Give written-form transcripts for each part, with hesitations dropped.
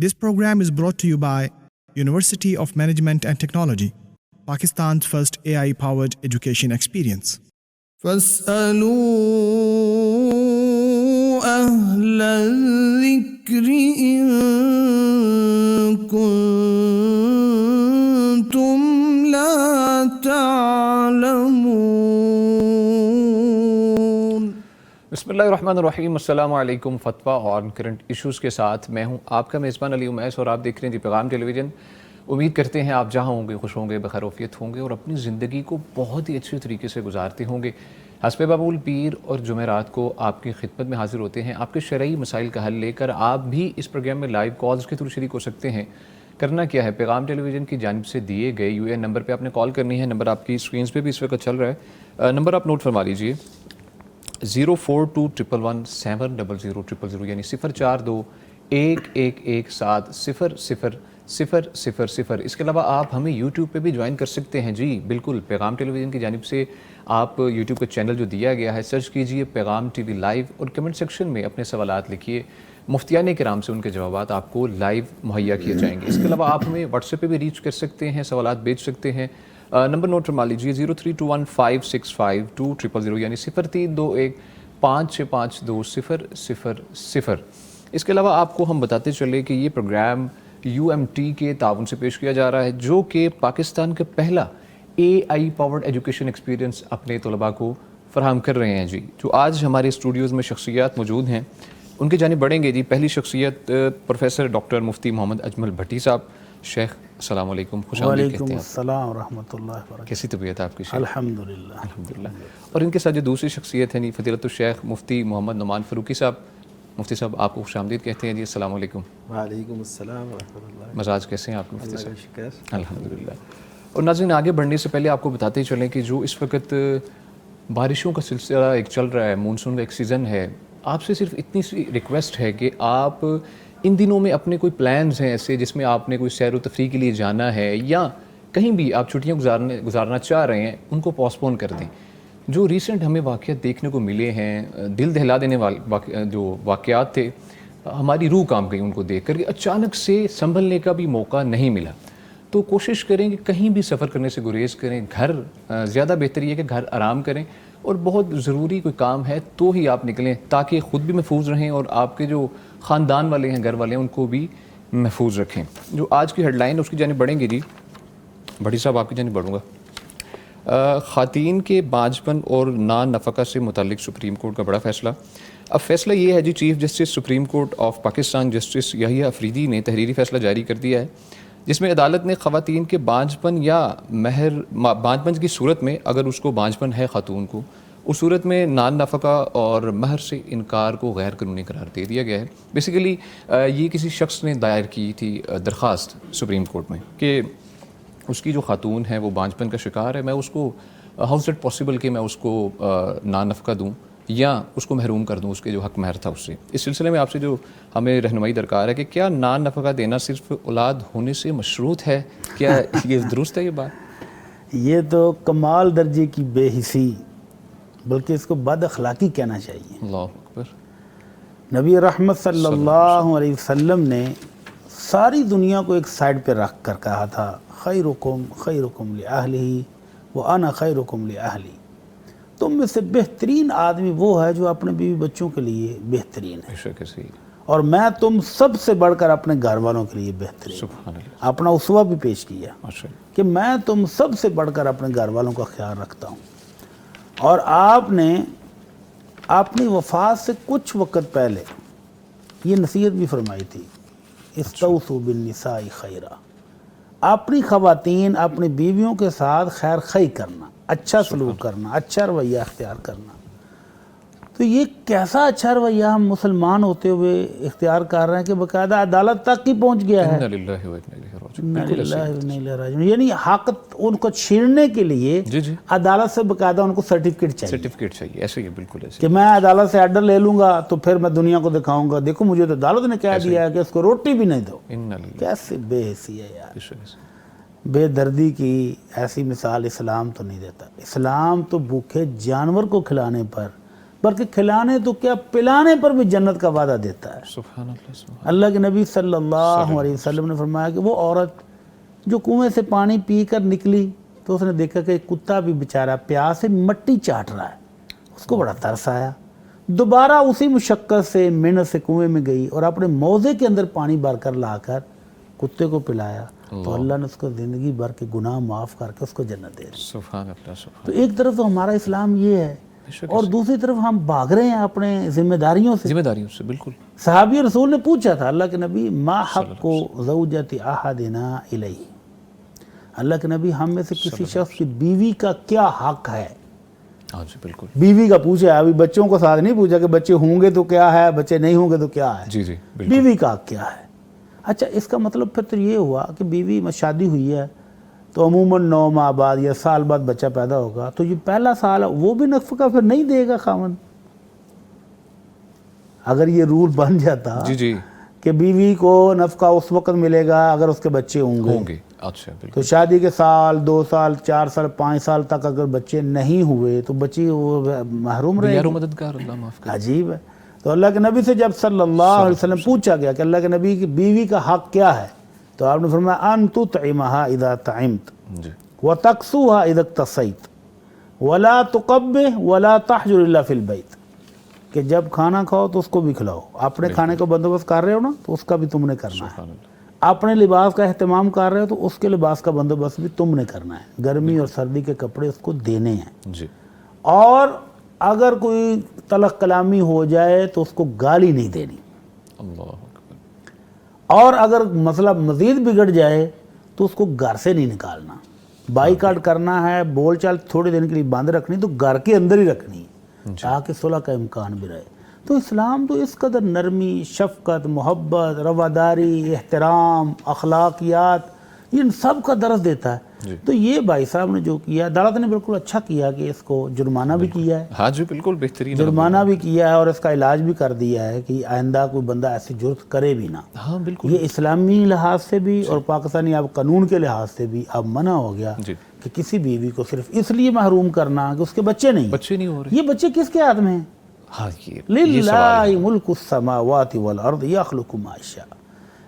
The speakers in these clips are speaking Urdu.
This program is brought to you by University of Management and Technology, Pakistan's first AI-powered education experience. فَاسْأَلُوا أَهْلَ الذِّكْرِ إِن كُنتُمْ لَا تَعْلَمُونَ۔ بسم اللہ الرحمن الرحیم۔ السلام علیکم۔ فتویٰ اور کرنٹ ایشوز کے ساتھ میں ہوں آپ کا میزبان علی امیس اور آپ دیکھ رہے ہیں پیغام ٹیلی ویژن۔ امید کرتے ہیں آپ جہاں ہوں گے خوش ہوں گے، بخیر عافیت ہوں گے اور اپنی زندگی کو بہت ہی اچھے طریقے سے گزارتے ہوں گے۔ حسب معمول پیر اور جمعرات کو آپ کی خدمت میں حاضر ہوتے ہیں آپ کے شرعی مسائل کا حل لے کر۔ آپ بھی اس پروگرام میں لائیو کالز کے تھرو شریک ہو سکتے ہیں۔ کرنا کیا ہے، پیغام ٹیلی ویژن کی جانب سے دیے گئے یو اے این نمبر پہ آپ نے کال کرنی ہے۔ نمبر آپ کی اسکرینس پہ بھی اس وقت چل رہا ہے، نمبر آپ نوٹ فرما لیجیے 04211700000 یعنی 0421171100000۔ اس کے علاوہ آپ ہمیں یوٹیوب پہ بھی جوائن کر سکتے ہیں۔ جی بالکل، پیغام ٹیلی ویژن کی جانب سے آپ یوٹیوب کا چینل جو دیا گیا ہے سرچ کیجئے پیغام ٹی وی لائیو اور کمنٹ سیکشن میں اپنے سوالات لکھیے۔ مفتیان کرام سے ان کے جوابات آپ کو لائیو مہیا کیے جائیں گے۔ اس کے علاوہ آپ ہمیں واٹس ایپ پہ بھی ریچ کر سکتے ہیں، سوالات بھیج سکتے ہیں۔ نمبر نوٹ فرما لیجیے 0321565200 یعنی 0321565200۔ اس کے علاوہ آپ کو ہم بتاتے چلے کہ یہ پروگرام UMT کے تعاون سے پیش کیا جا رہا ہے، جو کہ پاکستان کا پہلا AI پاورڈ ایجوکیشن ایکسپیرینس اپنے طلباء کو فراہم کر رہے ہیں۔ جی جو آج ہمارے اسٹوڈیوز میں شخصیات موجود ہیں ان کی جانب بڑھیں گے۔ جی پہلی شخصیت پروفیسر ڈاکٹر مفتی محمد اجمل بھٹی صاحب۔ شیخ السلام علیکم، خوش آمدید کہتے ہیں۔ وعلیکم السلام ورحمۃ اللہ وبرکاتہ۔ کیسی طبیعت ہے آپ کی شیخ؟ الحمدللہ الحمدللہ۔ اور ان کے ساتھ جو دوسری شخصیت ہیں فضیلت الشیخ مفتی محمد نعمان فاروقی صاحب۔ مفتی صاحب آپ کو خوش آمدید کہتے ہیں۔ جی السلام علیکم۔ وعلیکم السلام ورحمۃ اللہ۔ مزاج کیسے ہیں آپ کے مفتی اللہ کا صاحب؟ شکر۔ الحمدللہ۔ اور ناظرین آگے بڑھنے سے پہلے آپ کو بتاتے ہی چلیں کہ جو اس وقت بارشوں کا سلسلہ ایک چل رہا ہے، مونسون کا ایک سیزن ہے، آپ سے صرف اتنی سی ریکویسٹ ہے کہ آپ ان دنوں میں اپنے کوئی پلانز ہیں ایسے جس میں آپ نے کوئی سیر و تفریح کے لیے جانا ہے یا کہیں بھی آپ چھٹیاں گزارنا چاہ رہے ہیں ان کو پوسٹ پون کر دیں۔ جو ریسنٹ ہمیں واقعات دیکھنے کو ملے ہیں، دل دہلا دینے والے جو واقعات تھے، ہماری روح کام گئی ان کو دیکھ کر کہ اچانک سے سنبھلنے کا بھی موقع نہیں ملا۔ تو کوشش کریں کہ کہیں بھی سفر کرنے سے گریز کریں، گھر زیادہ بہتر یہ ہے کہ گھر آرام کریں اور بہت ضروری کوئی کام ہے تو ہی آپ نکلیں تاکہ خود بھی محفوظ رہیں اور آپ کے جو خاندان والے ہیں، گھر والے ہیں، ان کو بھی محفوظ رکھیں۔ جو آج کی ہیڈ لائن ہے اس کی جانب بڑھیں گے۔ جی بھٹی صاحب آپ کی جانب بڑھوں گا۔ خواتین کے بانجھپن اور نان نفقہ سے متعلق سپریم کورٹ کا بڑا فیصلہ۔ اب فیصلہ یہ ہے جی، chief justice supreme court of Pakistan justice Yahya Afridi نے تحریری فیصلہ جاری کر دیا ہے جس میں عدالت نے خواتین کے بانجھپن یا بانجھپن کی صورت میں، اگر اس کو بانجھپن ہے خاتون کو، اس صورت میں نان نفقہ اور مہر سے انکار کو غیر قانونی قرار دے دیا گیا ہے۔ بیسیکلی یہ کسی شخص نے دائر کی تھی درخواست سپریم کورٹ میں کہ اس کی جو خاتون ہے وہ بانجھپن کا شکار ہے، میں اس کو ہاؤ از اٹ پاسبل کہ میں اس کو نان نفقہ دوں یا اس کو محروم کر دوں اس کے جو حق مہر تھا اس سے۔ اس سلسلے میں آپ سے جو ہمیں رہنمائی درکار ہے کہ کیا نان نفقہ دینا صرف اولاد ہونے سے مشروط ہے؟ کیا یہ درست ہے یہ بات؟ یہ تو کمال درجے کی بے حسی، بلکہ اس کو بد اخلاقی کہنا چاہیے۔ اللہ اکبر۔ نبی رحمت صلی اللہ علیہ وسلم نے ساری دنیا کو ایک سائڈ پہ رکھ کر کہا تھا خیرکم خیرکم لأہلہ وانا خیرکم لأہلی۔ تم میں سے بہترین آدمی وہ ہے جو اپنے بیوی بچوں کے لیے بہترین ہے، اور میں تم سب سے بڑھ کر اپنے گھر والوں کے لیے بہترین۔ سبحان اللہ۔ اپنا اسوہ بھی پیش کیا کہ میں تم سب سے بڑھ کر اپنے گھر والوں کا خیال رکھتا ہوں۔ اور آپ نے اپنی وفات سے کچھ وقت پہلے یہ نصیحت بھی فرمائی تھی استوصوا بالنساء خیرا، اپنی خواتین اپنی بیویوں کے ساتھ خیر خواہی کرنا، اچھا سلوک کرنا، اچھا رویہ اختیار کرنا۔ تو یہ کیسا اچھا رویہ ہم مسلمان ہوتے ہوئے اختیار کر رہے ہیں کہ باقاعدہ عدالت تک ہی پہنچ گیا ہے۔ یعنی حق ان کو چھیننے کے لیے عدالت سے باقاعدہ ان کو سرٹیفکیٹ چاہیے، ایسے ہی بالکل ایسے کہ میں عدالت سے آرڈر لے لوں گا تو پھر میں دنیا کو دکھاؤں گا دیکھو مجھے تو عدالت نے کہہ دیا ہے کہ اس کو روٹی بھی نہیں دو۔ کیسے بے حسی ہے یار، بے دردی کی ایسی مثال اسلام تو نہیں دیتا۔ اسلام تو بھوکے جانور کو کھلانے پر بلکہ کھلانے تو کیا پلانے پر بھی جنت کا وعدہ دیتا ہے۔ سبحان اللہ سبحان اللہ کے نبی صلی اللہ علیہ وسلم نے فرمایا کہ وہ عورت جو کنویں سے پانی پی کر نکلی تو اس نے دیکھا کہ ایک کتا بھی بیچارہ پیاس سے مٹی چاٹ رہا ہے، اس کو بڑا ترس آیا، دوبارہ اسی مشقت سے محنت سے کنویں میں گئی اور اپنے موزے کے اندر پانی بھر کر لا کر کتے کو پلایا، تو اللہ نے اس کو زندگی بھر کے گناہ معاف کر کے اس کو جنت دے دی۔ سبحان اللہ سبحان تو ایک طرف تو ہمارا اسلام یہ ہے اور دوسری طرف ہم بھاگ رہے ہیں اپنے ذمہ داریوں سے۔ ذمہ داریوں سے بالکل۔ صحابی رسول نے پوچھا تھا اللہ کے نبی ما حق زوجت احدنا الیہ، اللہ کے نبی ہم میں سے کسی شخص کی بیوی کا کیا حق ہے؟ ہاں جی بالکل بیوی کا پوچھا، ابھی بچوں کو ساتھ نہیں پوچھا کہ بچے ہوں گے تو کیا ہے، بچے نہیں ہوں گے تو کیا ہے، جی جی بالکل۔ بیوی کا حق کیا ہے؟ اچھا اس کا مطلب پھر تو یہ ہوا کہ بیوی میں شادی ہوئی ہے تو عموماً 9 ماہ بعد یا سال بعد بچہ پیدا ہوگا، تو یہ پہلا سال وہ بھی نفقہ پھر نہیں دے گا خاوند؟ اگر یہ رول بن جاتا جی جی کہ بیوی کو نفقہ اس وقت ملے گا اگر اس کے بچے ہوں گے، اچھا بالکل، تو شادی کے سال 2 سال 4 سال 5 سال تک اگر بچے نہیں ہوئے تو بچی وہ محروم رہے یارو گی۔ مددگار اللہ معاف کرے۔ عجیب ہے۔ تو اللہ کے نبی سے جب صلی اللہ علیہ وسلم پوچھا گیا کہ اللہ کے نبی کی بیوی کا حق کیا ہے، تو آپ نے فرمایا ان تطعمها اذا طعمت جی وتكسوها اذا اكتسيت ولا تقبح ولا تحجر الا في البيت، کہ جب کھانا کھاؤ تو اس کو بھی کھلاؤ، اپنے کھانے کا بندوبست کر رہے ہو نا تو اس کا بھی تم نے کرنا ہے، سبحان اللہ اپنے لباس کا اہتمام کر رہے ہو تو اس کے لباس کا بندوبست بھی تم نے کرنا ہے، گرمی اور سردی کے کپڑے اس کو دینے ہیں، جی اور اگر کوئی تلخ کلامی ہو جائے تو اس کو گالی نہیں دینی، اللہ اکبر، اور اگر مسئلہ مزید بگڑ جائے تو اس کو گھر سے نہیں نکالنا، بائیکاٹ کرنا ہے، بول چال تھوڑے دن کے لیے بند رکھنی تو گھر کے اندر ہی رکھنی ہے تاکہ صلح کا امکان بھی رہے۔ تو اسلام تو اس قدر نرمی، شفقت، محبت، رواداری، احترام، اخلاقیات، ان سب کا درس دیتا ہے۔ تو یہ بھائی صاحب نے جو کیا، عدالت نے بالکل اچھا کیا کہ اس کو جرمانہ بھی کیا ہے، ہاں جی بالکل بہترین، جرمانہ بھی کیا ہے اور اس کا علاج بھی کر دیا ہے کہ آئندہ کوئی بندہ ایسی جرت کرے بھی نہ۔ ہاں بالکل یہ اسلامی لحاظ سے بھی اور پاکستانی اب قانون کے لحاظ سے بھی اب منع ہو گیا جی، کہ کسی بیوی کو صرف اس لیے محروم کرنا کہ اس کے بچے نہیں ہیں۔ بچے نہیں ہو رہے۔ یہ بچے کس کے ہاتھ میں ہیں؟ ہاں یہ للہ ملک السماوات والارض یخلق ما یشاء،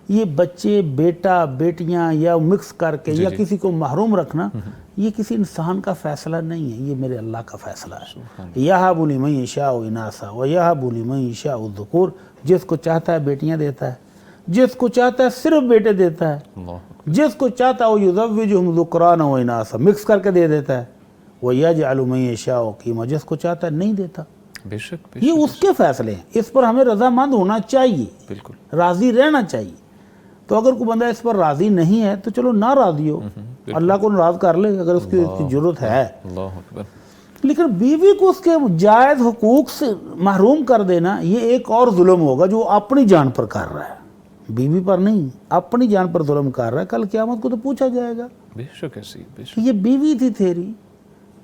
یہ بچے بیٹا بیٹیاں یا مکس کر کے یا کسی کو محروم رکھنا یہ کسی انسان کا فیصلہ نہیں ہے، یہ میرے اللہ کا فیصلہ ہے۔ یہب لمن یشاء اناثا ویہب لمن یشاء الذکور، جس کو چاہتا ہے بیٹیاں دیتا ہے، جس کو چاہتا ہے صرف بیٹے دیتا ہے، اللہ جس کو چاہتا ہے وہ یزوجہم ذکرانا و اناثا، مکس کر کے دے دیتا ہے، ویجعل من یشاء عقیما، جس کو چاہتا ہے نہیں دیتا۔ بے شک یہ اس کے فیصلے ہیں، اس پر ہمیں رضامند ہونا چاہیے، بالکل راضی رہنا چاہیے۔ تو اگر کوئی بندہ اس پر راضی نہیں ہے تو چلو نہ راضی ہو، اللہ کو ناراض کر لے اگر اس کی ضرورت ہے، اللہ اکبر، لیکن بیوی کو اس کے جائز حقوق سے محروم کر دینا یہ ایک اور ظلم ہوگا جو اپنی جان پر کر رہا ہے، بیوی پر نہیں، اپنی جان پر ظلم کر رہا ہے۔ کل قیامت کو تو پوچھا جائے گا بے شک ایسی، بے شک کہ یہ بیوی تھی تیری،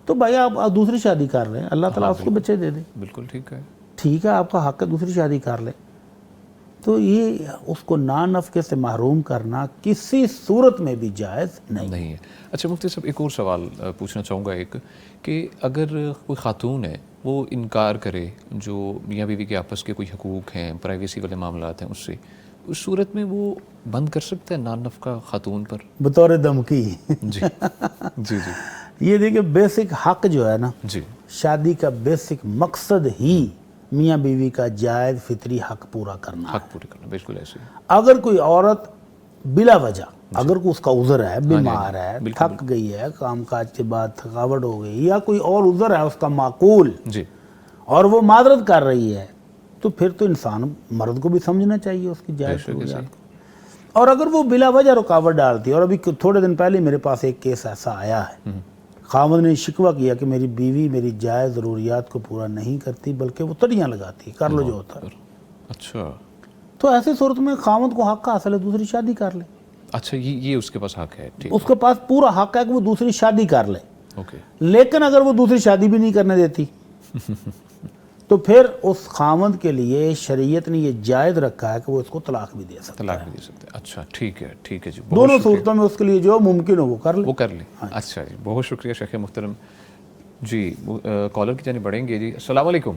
تو بھائی آپ دوسری شادی کر رہے ہیں، اللہ تعالیٰ اس کو بچے دے دے، بالکل ٹھیک ہے۔ ٹھیک ہے آپ کا حق ہے دوسری شادی کر لے، تو یہ اس کو نانفقے سے محروم کرنا کسی صورت میں بھی جائز نہیں ہے۔ اچھا مفتی صاحب ایک اور سوال پوچھنا چاہوں گا، ایک کہ اگر کوئی خاتون ہے وہ انکار کرے جو میاں بیوی کے آپس کے کوئی حقوق ہیں، پرائیویسی والے معاملات ہیں، اس سے اس صورت میں وہ بند کر سکتا ہے نان نفقہ خاتون پر بطور دھمکی؟ جی جی جی یہ دیکھیں بیسک حق جو ہے نا، جی شادی کا بیسک مقصد ہی میاں بیوی کا جائز فطری حق پورا کرنا ہے۔ حق پورے کرنا، بالکل ایسے ہی۔ اگر کوئی عورت بلا وجہ، اگر کوئی اس کا عذر ہے، بیمار ہے، تھک گئی ہے، کام کاج کے بعد تھکاوٹ ہو گئی یا کوئی اور عذر ہے اس کا معقول، جی اور وہ معذرت کر رہی ہے، تو پھر تو انسان مرد کو بھی سمجھنا چاہیے اس کی جائز ضروریات کو۔ اور اگر وہ بلا وجہ رکاوٹ ڈالتی ہے، اور ابھی تھوڑے دن پہلے میرے پاس ایک کیس ایسا آیا ہے، خاوند نے شکوہ کیا کہ میری بیوی میری جائز ضروریات کو پورا نہیں کرتی بلکہ وہ تڑیاں لگاتی، کر لو جو ہوتا ہے۔ اچھا، تو ایسی صورت میں خاوند کو حق حاصل ہے دوسری شادی کر لے، اچھا یہ اس کے پاس حق ہے، ٹھیک، اس کے پاس پورا حق ہے کہ وہ دوسری شادی کر لے۔ اوکے، لیکن اگر وہ دوسری شادی بھی نہیں کرنے دیتی تو پھر اس خاوند کے لیے شریعت نے یہ جائز رکھا ہے کہ وہ اس کو طلاق بھی دے سکتا ہے، طلاق بھی دے سکتے ہیں۔ اچھا ٹھیک ہے، ٹھیک ہے جی، دونوں صورتوں میں اس کے لیے جو ممکن ہو وہ کر لے۔ وہ کر لیں۔ اچھا جی، بہت شکریہ شیخ محترم جی۔ کالر کی جانب بڑھیں گے جی۔ السلام علیکم۔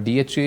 DHA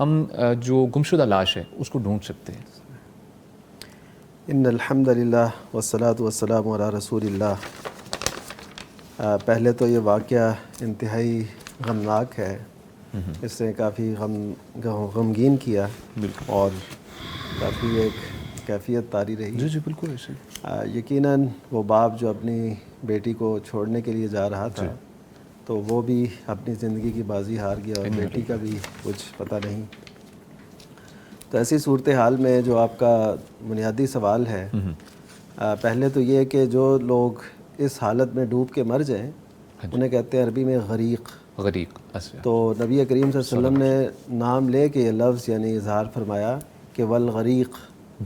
ہم جو گمشدہ لاش ہے اس کو ڈھونڈ سکتے ہیں؟ ان الحمد للہ والصلاۃ والسلام علی رسول اللہ. پہلے تو یہ واقعہ انتہائی غمناک ہے. اس نے کافی غمگین کیا اور کافی ایک کیفیت طاری رہی. جی بالکل ایسے. یقیناً وہ باپ جو اپنی بیٹی کو چھوڑنے کے لیے جا رہا تھا تو وہ بھی اپنی زندگی کی بازی ہار گیا اور بیٹی کا بھی کچھ پتہ نہیں. تو ایسی صورتحال میں جو آپ کا بنیادی سوال ہے، پہلے تو یہ کہ جو لوگ اس حالت میں ڈوب کے مر جائیں انہیں کہتے ہیں عربی میں غریق. تو نبی کریم صلی اللہ علیہ وسلم نے نام لے کے یہ لفظ یعنی اظہار فرمایا کہ والغریق،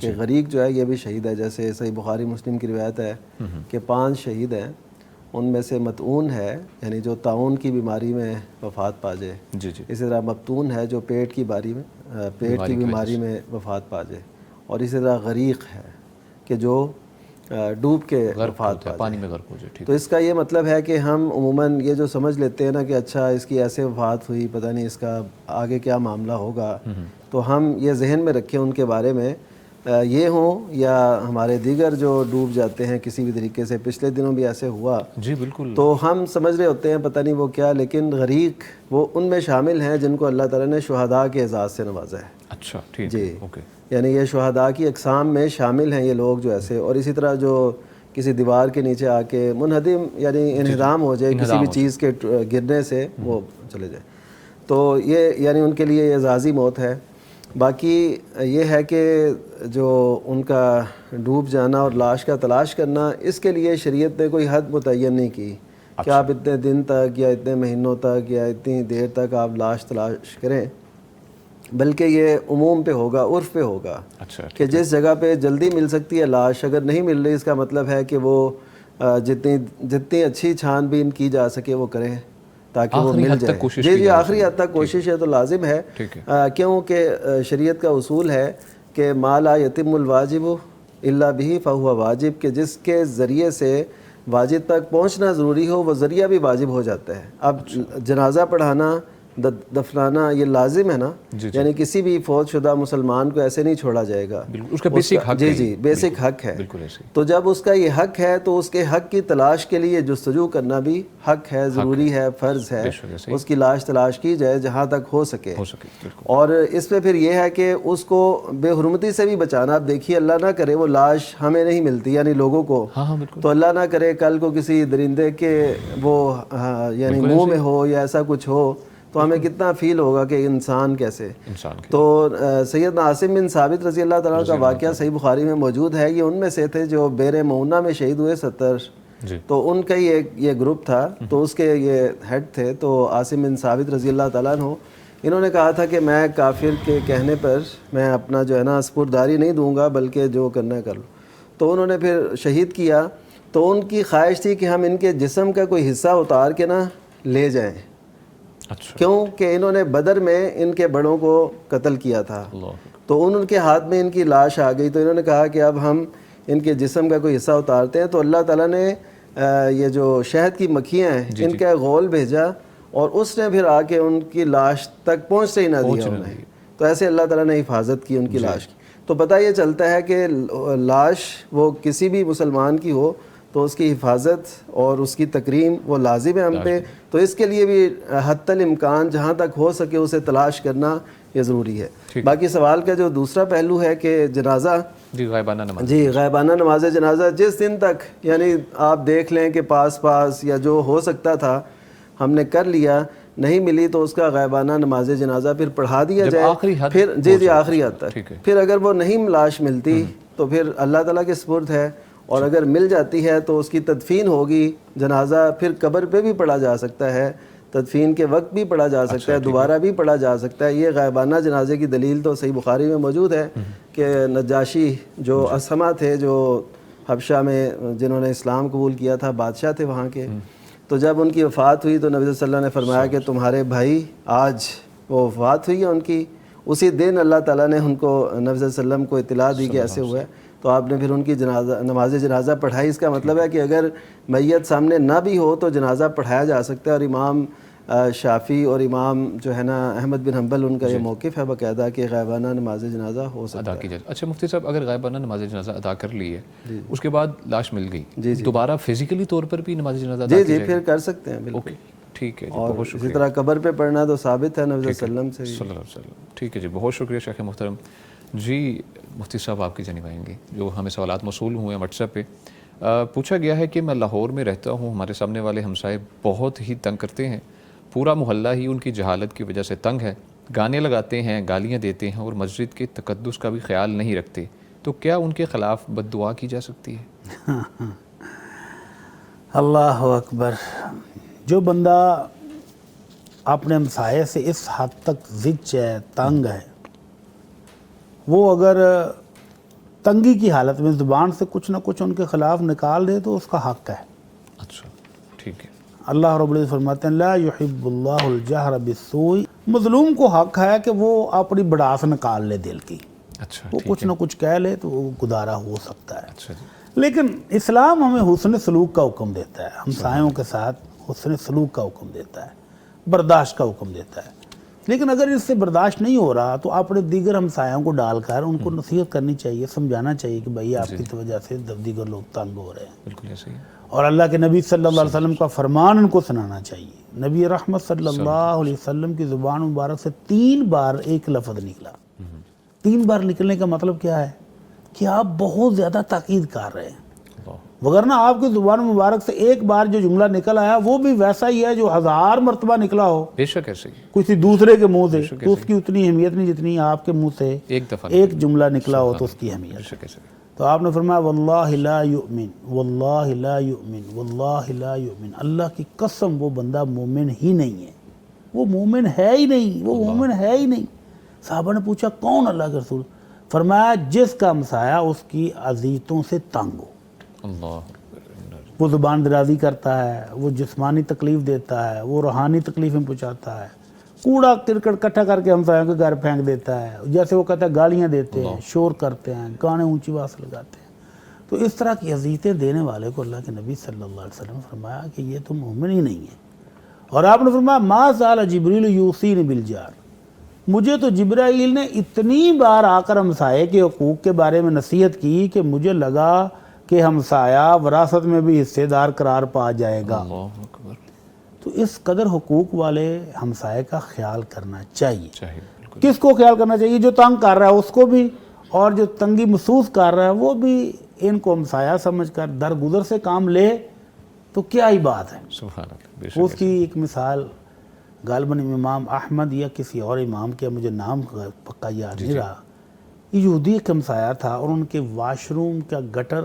کہ غریق جو ہے یہ بھی شہید ہے. جیسے صحیح بخاری مسلم کی روایت ہے کہ 5 شہید ہیں، ان میں سے مطعون ہے یعنی جو طاعون کی بیماری میں وفات پا جائے. اسی طرح مبتون ہے جو پیٹ کی بیماری میں وفات پا جائے. اور اسی طرح غریق ہے کہ جو ڈوب کے وفات پا پانی میں غرق ہو جائے. تو اس کا یہ مطلب ہے کہ ہم عموماً یہ جو سمجھ لیتے ہیں نا کہ اچھا اس کی ایسے وفات ہوئی، پتہ نہیں اس کا آگے کیا معاملہ ہوگا، تو ہم یہ ذہن میں رکھیں ان کے بارے میں، یہ ہوں یا ہمارے دیگر جو ڈوب جاتے ہیں کسی بھی طریقے سے. پچھلے دنوں بھی ایسے ہوا. جی بالکل. تو ہم سمجھ رہے ہوتے ہیں پتہ نہیں وہ کیا، لیکن غریق وہ ان میں شامل ہیں جن کو اللہ تعالیٰ نے شہداء کے اعزاز سے نوازا ہے. اچھا ٹھیک. جی یعنی یہ شہداء کی اقسام میں شامل ہیں یہ لوگ جو ایسے. اور اسی طرح جو کسی دیوار کے نیچے آ کے منہدم یعنی انہدام ہو جائے کسی بھی چیز کے گرنے سے وہ چلے جائے، تو یہ یعنی ان کے لیے یہ اعزازی موت ہے. باقی یہ ہے کہ جو ان کا ڈوب جانا اور لاش کا تلاش کرنا، اس کے لیے شریعت نے کوئی حد متعین نہیں کی کہ آپ اتنے دن تک یا اتنے مہینوں تک یا اتنی دیر تک آپ لاش تلاش کریں، بلکہ یہ عموم پہ ہوگا، عرف پہ ہوگا کہ جس جگہ پہ جلدی مل سکتی ہے لاش اگر نہیں مل رہی، اس کا مطلب ہے کہ وہ جتنی اچھی چھان بین کی جا سکے وہ کریں تاکہ وہ مل جائے. جی آخری حد تک کوشش ہے تو لازم ہے، کیونکہ شریعت کا اصول ہے کہ ما لا یتم الواجب الا به فهو واجب، کہ جس کے ذریعے سے واجب تک پہنچنا ضروری ہو وہ ذریعہ بھی واجب ہو جاتا ہے. اب جنازہ پڑھانا دفنانا یہ لازم ہے نا، یعنی کسی بھی فوت شدہ مسلمان کو ایسے نہیں چھوڑا جائے گا. اس کا بیسک حق ہے. جی بیسک حق ہے. تو جب اس کا یہ حق ہے تو اس کے حق کی تلاش کے لیے جستجو کرنا بھی حق ہے، ضروری ہے، فرض ہے. اس کی لاش تلاش کی جائے جہاں تک ہو سکے. اور اس پہ پھر یہ ہے کہ اس کو بے حرمتی سے بھی بچانا. اب دیکھیے اللہ نہ کرے وہ لاش ہمیں نہیں ملتی یعنی لوگوں کو، تو اللہ نہ کرے کل کو کسی درندے کے وہ یعنی منہ میں ہو یا ایسا کچھ ہو تو ہمیں کتنا فیل ہوگا کہ انسان کیسے. تو سیدنا عاصم بن ثابت رضی اللہ تعالیٰ کا واقعہ صحیح بخاری میں موجود ہے. یہ ان میں سے تھے جو بیر معونہ میں شہید ہوئے 70، تو ان کا ہی یہ گروپ تھا، تو اس کے یہ ہیڈ تھے. تو عاصم بن ثابت رضی اللہ تعالیٰ عنہ انہوں نے کہا تھا کہ میں کافر کے کہنے پر میں اپنا جو ہے نا سپرداری نہیں دوں گا، بلکہ جو کرنا ہے کر لو. تو انہوں نے پھر شہید کیا. تو ان کی خواہش تھی کہ ہم ان کے جسم کا کوئی حصہ اتار کے نا لے جائیں، کیونکہ انہوں نے بدر میں ان کے بڑوں کو قتل کیا تھا. تو ان کے ہاتھ میں ان کی لاش آ گئی. تو انہوں نے کہا کہ اب ہم ان کے جسم کا کوئی حصہ اتارتے ہیں. تو اللہ تعالیٰ نے یہ جو شہد کی مکھیاں ہیں ان کا غول بھیجا اور اس نے پھر آ کے ان کی لاش تک پہنچتے ہی نہ دیا انہیں. تو ایسے اللہ تعالیٰ نے حفاظت کی ان کی لاش کی. تو پتہ یہ چلتا ہے کہ لاش وہ کسی بھی مسلمان کی ہو تو اس کی حفاظت اور اس کی تکریم وہ لازم ہے ہم پہ. تو اس کے لیے بھی حتی الامکان جہاں تک ہو سکے اسے تلاش کرنا یہ ضروری ہے. باقی سوال کا جو دوسرا پہلو ہے کہ جنازہ، غائبانہ نماز جنازہ جس دن تک یعنی آپ دیکھ لیں کہ پاس یا جو ہو سکتا تھا ہم نے کر لیا، نہیں ملی تو اس کا غائبانہ نماز جنازہ پھر پڑھا دیا جائے. پھر آخری حد تک. پھر اگر وہ نہیں لاش ملتی تو پھر اللہ تعالیٰ کے سپرد ہے، اور اگر مل جاتی ہے تو اس کی تدفین ہوگی. جنازہ پھر قبر پہ بھی پڑھا جا سکتا ہے، تدفین کے وقت بھی پڑھا جا سکتا ہے، دوبارہ بھی پڑھا جا سکتا ہے. یہ غائبانہ جنازے کی دلیل تو صحیح بخاری میں موجود ہے کہ نجاشی جو اسما تھے، جو حبشہ میں جنہوں نے اسلام قبول کیا تھا، بادشاہ تھے وہاں کے. تو جب ان کی وفات ہوئی تو نبی صلی اللہ علیہ وسلم نے فرمایا کہ تمہارے بھائی آج وہ وفات ہوئی ہے ان کی. اسی دن اللہ تعالیٰ نے ان کو نبی صلی اللہ علیہ وسلم کو اطلاع دی کہ ایسے ہوا ہے. تو آپ نے پھر ان کی نماز جنازہ پڑھائی. اس کا مطلب ہے کہ اگر میت سامنے نہ بھی ہو تو جنازہ پڑھایا جا سکتا ہے. اور امام شافعی اور امام جو ہے نا احمد بن حنبل ان کا یہ موقف ہے باقاعدہ کہ غائبانہ نماز جنازہ ہو سکتا ادا ہے. کی جائے. اچھا مفتی صاحب اگر غائبانہ نماز جنازہ ادا کر لی ہے اس کے بعد لاش مل گئی, دوبارہ فزیکلی طور پر بھی نماز جنازہ ادا کی جائے؟ جی پھر کر سکتے ہیں بالکل. ٹھیک ہے جی, اور بہت اسی شکریہ. طرح قبر پہ پڑھنا تو ثابت ہے نبی صلی اللہ علیہ وسلم سے. صلی اللہ علیہ وسلم. ٹھیک ہے جی, بہت شکریہ شیخ محترم. جی مفتی صاحب آپ کی جانب آئیں گے. جو ہمیں سوالات موصول ہوئے ہیں واٹس ایپ پہ, پوچھا گیا ہے کہ میں لاہور میں رہتا ہوں, ہمارے سامنے والے ہمسائے بہت ہی تنگ کرتے ہیں, پورا محلہ ہی ان کی جہالت کی وجہ سے تنگ ہے, گانے لگاتے ہیں, گالیاں دیتے ہیں اور مسجد کے تقدس کا بھی خیال نہیں رکھتے, تو کیا ان کے خلاف بد دعا کی جا سکتی ہے؟ اللہ اکبر. جو بندہ اپنے ہمسائے سے اس حد تک زچ ہے, تنگ ہے, وہ اگر تنگی کی حالت میں زبان سے کچھ نہ کچھ ان کے خلاف نکال دے تو اس کا حق ہے. اچھا ٹھیک ہے. اللہ رب العزت فرماتے ہیں لا یحب اللہ الجہر بالسوء. مظلوم کو حق ہے کہ وہ اپنی بڑاس نکال لے دل کی, اچھا وہ کچھ نہ کچھ کہہ لے تو وہ گزارا ہو سکتا ہے. اچھا جی. لیکن اسلام ہمیں حسن سلوک کا حکم دیتا ہے, ہمسایوں کے ساتھ حسن سلوک کا حکم دیتا ہے, برداشت کا حکم دیتا ہے. لیکن اگر اس سے برداشت نہیں ہو رہا تو اپنے دیگر ہمسایوں کو ڈال کر ان کو نصیحت کرنی چاہیے, سمجھانا چاہیے کہ بھائی آپ کی وجہ سے دیگر لوگ تنگ ہو رہے ہیں. بالکل ایسے ہی. اور اللہ کے نبی صلی اللہ علیہ وسلم کا فرمان ان کو سنانا چاہیے. نبی رحمت صلی اللہ علیہ وسلم کی زبان مبارک سے 3 بار ایک لفظ نکلا. 3 بار نکلنے کا مطلب کیا ہے کہ آپ بہت زیادہ تاکید کر رہے ہیں, وگرنہ آپ کی زبان مبارک سے ایک بار جو جملہ نکل آیا وہ بھی ویسا ہی ہے جو 1000 مرتبہ نکلا ہو بے شک ایسے ہی کسی دوسرے کے منہ سے, تو اس کی اتنی اہمیت نہیں جتنی آپ کے منہ سے ایک دفعہ ایک جملہ نکلا ہو تو اس کی اہمیت. بے شک ایسے ہی. تو آپ نے فرمایا واللہ لا یؤمن, واللہ لا یؤمن, واللہ لا یؤمن. اللہ کی قسم وہ بندہ مومن ہی نہیں ہے, وہ مومن ہے ہی نہیں, وہ مومن ہے ہی نہیں. صحابہ نے پوچھا کون اللہ کے رسول؟ فرمایا جس کا ہمسایہ اس کی اذیتوں سے تنگ ہو. اللہ. وہ زبان درازی کرتا ہے, وہ جسمانی تکلیف دیتا ہے, وہ روحانی تکلیفیں پہنچاتا ہے, کوڑا کرکٹ کٹھا کر کے ہمسایوں کے گھر پھینک دیتا ہے, جیسے وہ کہتا ہے گالیاں دیتے ہیں, شور کرتے ہیں, گانے اونچی آواز سے لگاتے ہیں. تو اس طرح کی اذیتیں دینے والے کو اللہ کے نبی صلی اللہ علیہ وسلم نے فرمایا کہ یہ تو مومن ہی نہیں ہے. اور آپ نے فرمایا ما زال جبریل یوصینی بالجار. مجھے تو جبرائیل نے اتنی بار آ کر ہمسائے کے حقوق کے بارے میں نصیحت کی کہ مجھے لگا کہ ہمسایہ وراثت میں بھی حصے دار قرار پا جائے گا. اللہ اکبر. تو اس قدر حقوق والے ہمسائے کا خیال کرنا چاہیے. بالکل. کس کو خیال کرنا چاہیے؟ جو تنگ کر رہا ہے اس کو بھی, اور جو تنگی محسوس کر رہا ہے وہ بھی ان کو ہمسایہ سمجھ کر درگزر سے کام لے تو کیا ہی بات ہے. سبحان اللہ. بے شک اس کی ایک مثال غالباً امام احمد یا کسی اور امام کے, مجھے نام پکا یاد نہیں رہا, یہودی ایک ہمسایہ تھا اور ان کے واش روم کا گٹر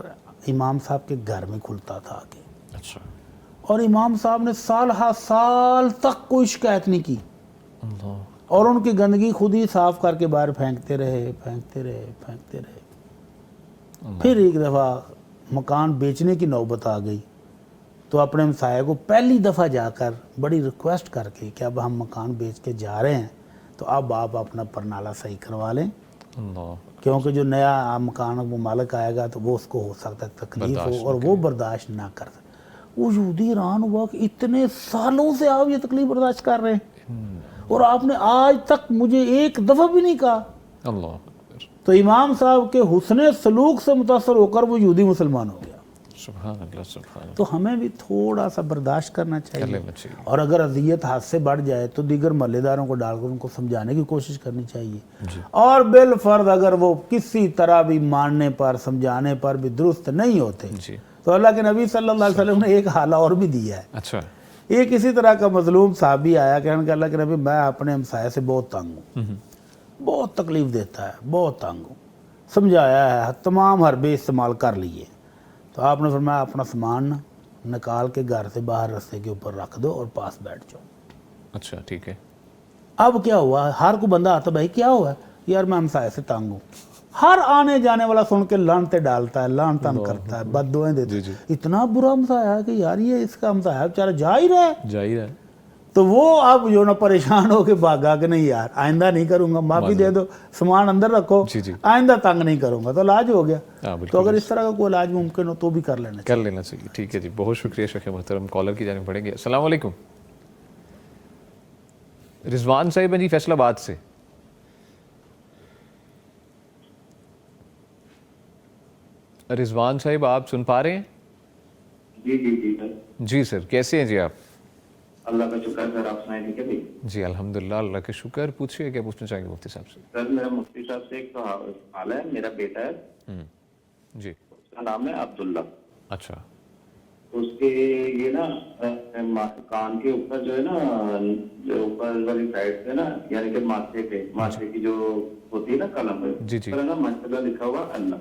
امام صاحب کے گھر میں کھلتا تھا آگے. اچھا. اور امام صاحب نے سال ہا سال تک کوئی شکایت نہیں کی, اللہ. اور ان کی گندگی خود ہی صاف کر کے باہر پھینکتے رہے. پھر ایک دفعہ مکان بیچنے کی نوبت آ گئی تو اپنے ہمسایہ کو پہلی دفعہ جا کر بڑی ریکویسٹ کر کے کہ اب ہم مکان بیچ کے جا رہے ہیں تو اب آپ اپنا پرنالہ صحیح کروا لیں, اللہ. کیونکہ جو نیا مکان وہ مالک آئے گا تو وہ اس کو ہو سکتا ہے تکلیف ہو اور وہ برداشت نہ کر سکے. وہ یہودی حیران ہوا کہ اتنے سالوں سے آپ یہ تکلیف برداشت کر رہے ہیں اور آپ نے آج تک مجھے ایک دفعہ بھی نہیں کہا. اللہ. تو امام صاحب کے حسن سلوک سے متاثر ہو کر وہ یہودی مسلمان ہو گیا. سبحان اللہ. سبحان اللہ. تو ہمیں بھی تھوڑا سا برداشت کرنا چاہیے, چاہیے. اور اگر اذیت ہاتھ سے بڑھ جائے تو دیگر محلے داروں کو ڈال کر ان کو سمجھانے کی کوشش کرنی چاہیے. اور بالفرض اگر وہ کسی طرح بھی ماننے پر سمجھانے پر بھی درست نہیں ہوتے تو اللہ کے نبی صلی اللہ علیہ وسلم نے ایک حالہ اور بھی دیا ہے. اچھا. ایک اسی طرح کا مظلوم صحابی آیا کہ اللہ کے نبی میں اپنے ہمسائے سے بہت تنگ ہوں, بہت تکلیف دیتا ہے, بہت تنگ ہوں. سمجھایا ہے, تمام حربے استعمال کر لیے. تو آپ نے فرمایا اپنا سامان نکال کے گھر سے باہر رستے کے اوپر رکھ دو اور پاس بیٹھ جاؤ. اچھا ٹھیک ہے. اب کیا ہوا, ہر کو بندہ آتا بھائی کیا ہوا یار میں ہمسائے سے تنگ ہوں. ہر آنے جانے والا سن کے لانتے ڈالتا ہے, لان تان کرتا ہے, بد دعائیں دیتا ہے. اتنا برا ہمسایہ ہے کہ یار یہ اس کا ہمسایہ بیچارہ جا ہی رہا ہے. تو وہ اب جو نا پریشان ہو کے بھاگا کہ نہیں یار آئندہ نہیں کروں گا, معافی دے دو, سامان اندر رکھو, آئندہ تنگ نہیں کروں گا. تو علاج ہو گیا. تو اگر اس طرح کا کوئی علاج ممکن ہو تو بھی کر لینا چاہیے. ٹھیک ہے جی, بہت شکریہ شیخ محترم. کالر کی جانب پڑھیں گے. السلام علیکم. رضوان صاحب ہیں جی فیصل آباد سے. رضوان صاحب آپ سن پا رہے ہیں؟ جی جی جی سر. جی سر کیسے ہیں جی آپ؟ اللہ کا شکر سر. آپ سنائیں ٹھیک ہے بھائی؟ جی الحمدللہ اللہ کا شکر. پوچھیے کیا پوچھنا چاہیں گے مفتی صاحب سے؟ سر میرا مفتی صاحب سے ایک سوال ہے. میرا بیٹا ہے جی اس کا نام ہے عبداللہ. اچھا. اس کے یہ نا کان کے اوپر جو ہے نا جو اوپر والی سائڈ سے نا یعنی کہ ماتھے پہ ماتھے کی جو ہوتی ہے نا قلم جی جی پر نا ماشاءاللہ لکھا ہوا اللہ.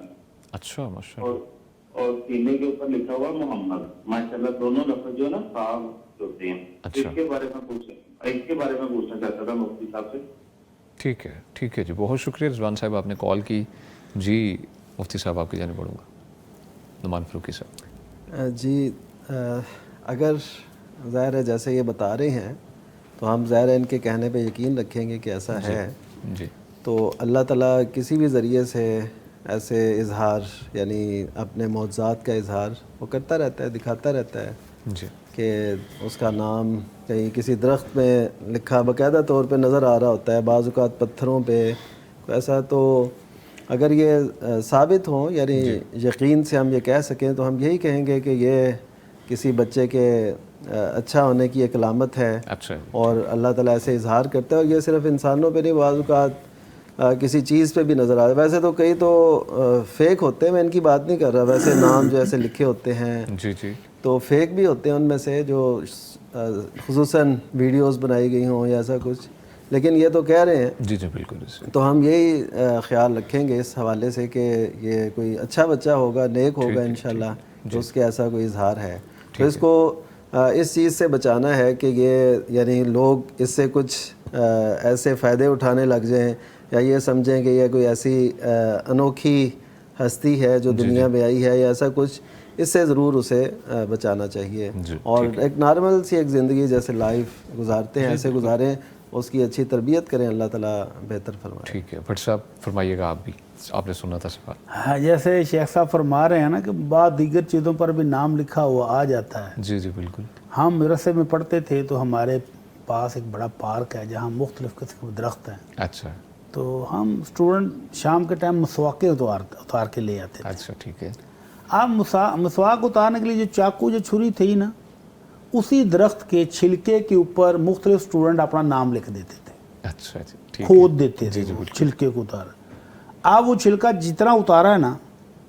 اچھا ماشاءاللہ. اور سینے کے اوپر لکھا ہوا محمد. ماشاءاللہ دونوں لفظ جو ہے نا صاف ہوتے ہیں. اچھا. اس کے بارے میں پوچھنا چاہتا تھا مفتی صاحب سے. ٹھیک ہے جی. بہت شکریہ رضوان صاحب آپ نے کال کی. جی مفتی صاحب آپ کی جانب بڑھوں گا. نعمان فاروقی صاحب. جی اگر ظاہر ہے جیسے یہ بتا رہے ہیں تو ہم ظاہر ہے ان کے کہنے پہ یقین رکھیں گے کہ ایسا ہے. جی تو اللہ تعالیٰ کسی بھی ذریعے سے ایسے اظہار یعنی اپنے معجزات کا اظہار وہ کرتا رہتا ہے, دکھاتا رہتا ہے. جی کہ اس کا نام کہیں کسی درخت میں لکھا باقاعدہ طور پہ نظر آ رہا ہوتا ہے, بعض اوقات پتھروں پہ ایسا. تو اگر یہ ثابت ہوں یعنی یقین سے ہم یہ کہہ سکیں تو ہم یہی کہیں گے کہ یہ کسی بچے کے اچھا ہونے کی ایک علامت ہے. اچھا. اور اللہ تعالیٰ ایسے اظہار کرتا ہے. اور یہ صرف انسانوں پہ نہیں, بعض اوقات کسی چیز پہ بھی نظر آتا ہے. ویسے تو کئی تو فیک ہوتے ہیں, میں ان کی بات نہیں کر رہا. ویسے نام جو ایسے لکھے ہوتے ہیں جی جی تو فیک بھی ہوتے ہیں ان میں سے, جو خصوصاً ویڈیوز بنائی گئی ہوں یا ایسا کچھ. لیکن یہ تو کہہ رہے ہیں. جی جی بالکل. تو ہم یہی خیال رکھیں گے اس حوالے سے کہ یہ کوئی اچھا بچہ ہوگا, نیک ہوگا انشاءاللہ, تو اس کے ایسا کوئی اظہار ہے. تو اس کو اس چیز سے بچانا ہے کہ یہ یعنی لوگ اس سے کچھ ایسے فائدے اٹھانے لگ جائیں یا یہ سمجھیں کہ یہ کوئی ایسی انوکھی ہستی ہے جو دنیا میں آئی ہے یا ایسا کچھ. اس سے ضرور اسے بچانا چاہیے. اور ایک نارمل سی ایک زندگی جیسے لائف گزارتے ہیں ایسے گزاریں, اس کی اچھی تربیت کریں, اللہ تعالیٰ بہتر فرمائے. ٹھیک ہے. بھٹ صاحب فرمائیے گا آپ بھی, آپ نے سنا تھا سوال. ہاں جیسے شیخ صاحب فرما رہے ہیں نا کہ بعض دیگر چیزوں پر بھی نام لکھا ہوا آ جاتا ہے. جی جی بالکل. ہم مدرسے میں پڑھتے تھے تو ہمارے پاس ایک بڑا پارک ہے جہاں مختلف قسم کے درخت ہیں. اچھا. تو ہم اسٹوڈنٹ شام کے ٹائم مسواکیں اتار کے لے آتے تھے. اچھا ٹھیک ہے. آپ مسواک اتارنے کے لیے جو چاقو جو چھری تھی نا, اسی درخت کے چھلکے کے اوپر مختلف اسٹوڈنٹ اپنا نام لکھ دیتے تھے. اچھا جی. کھود دیتے تھے چھلکے کو اتار. آپ وہ چھلکا جتنا اتارا ہے نا,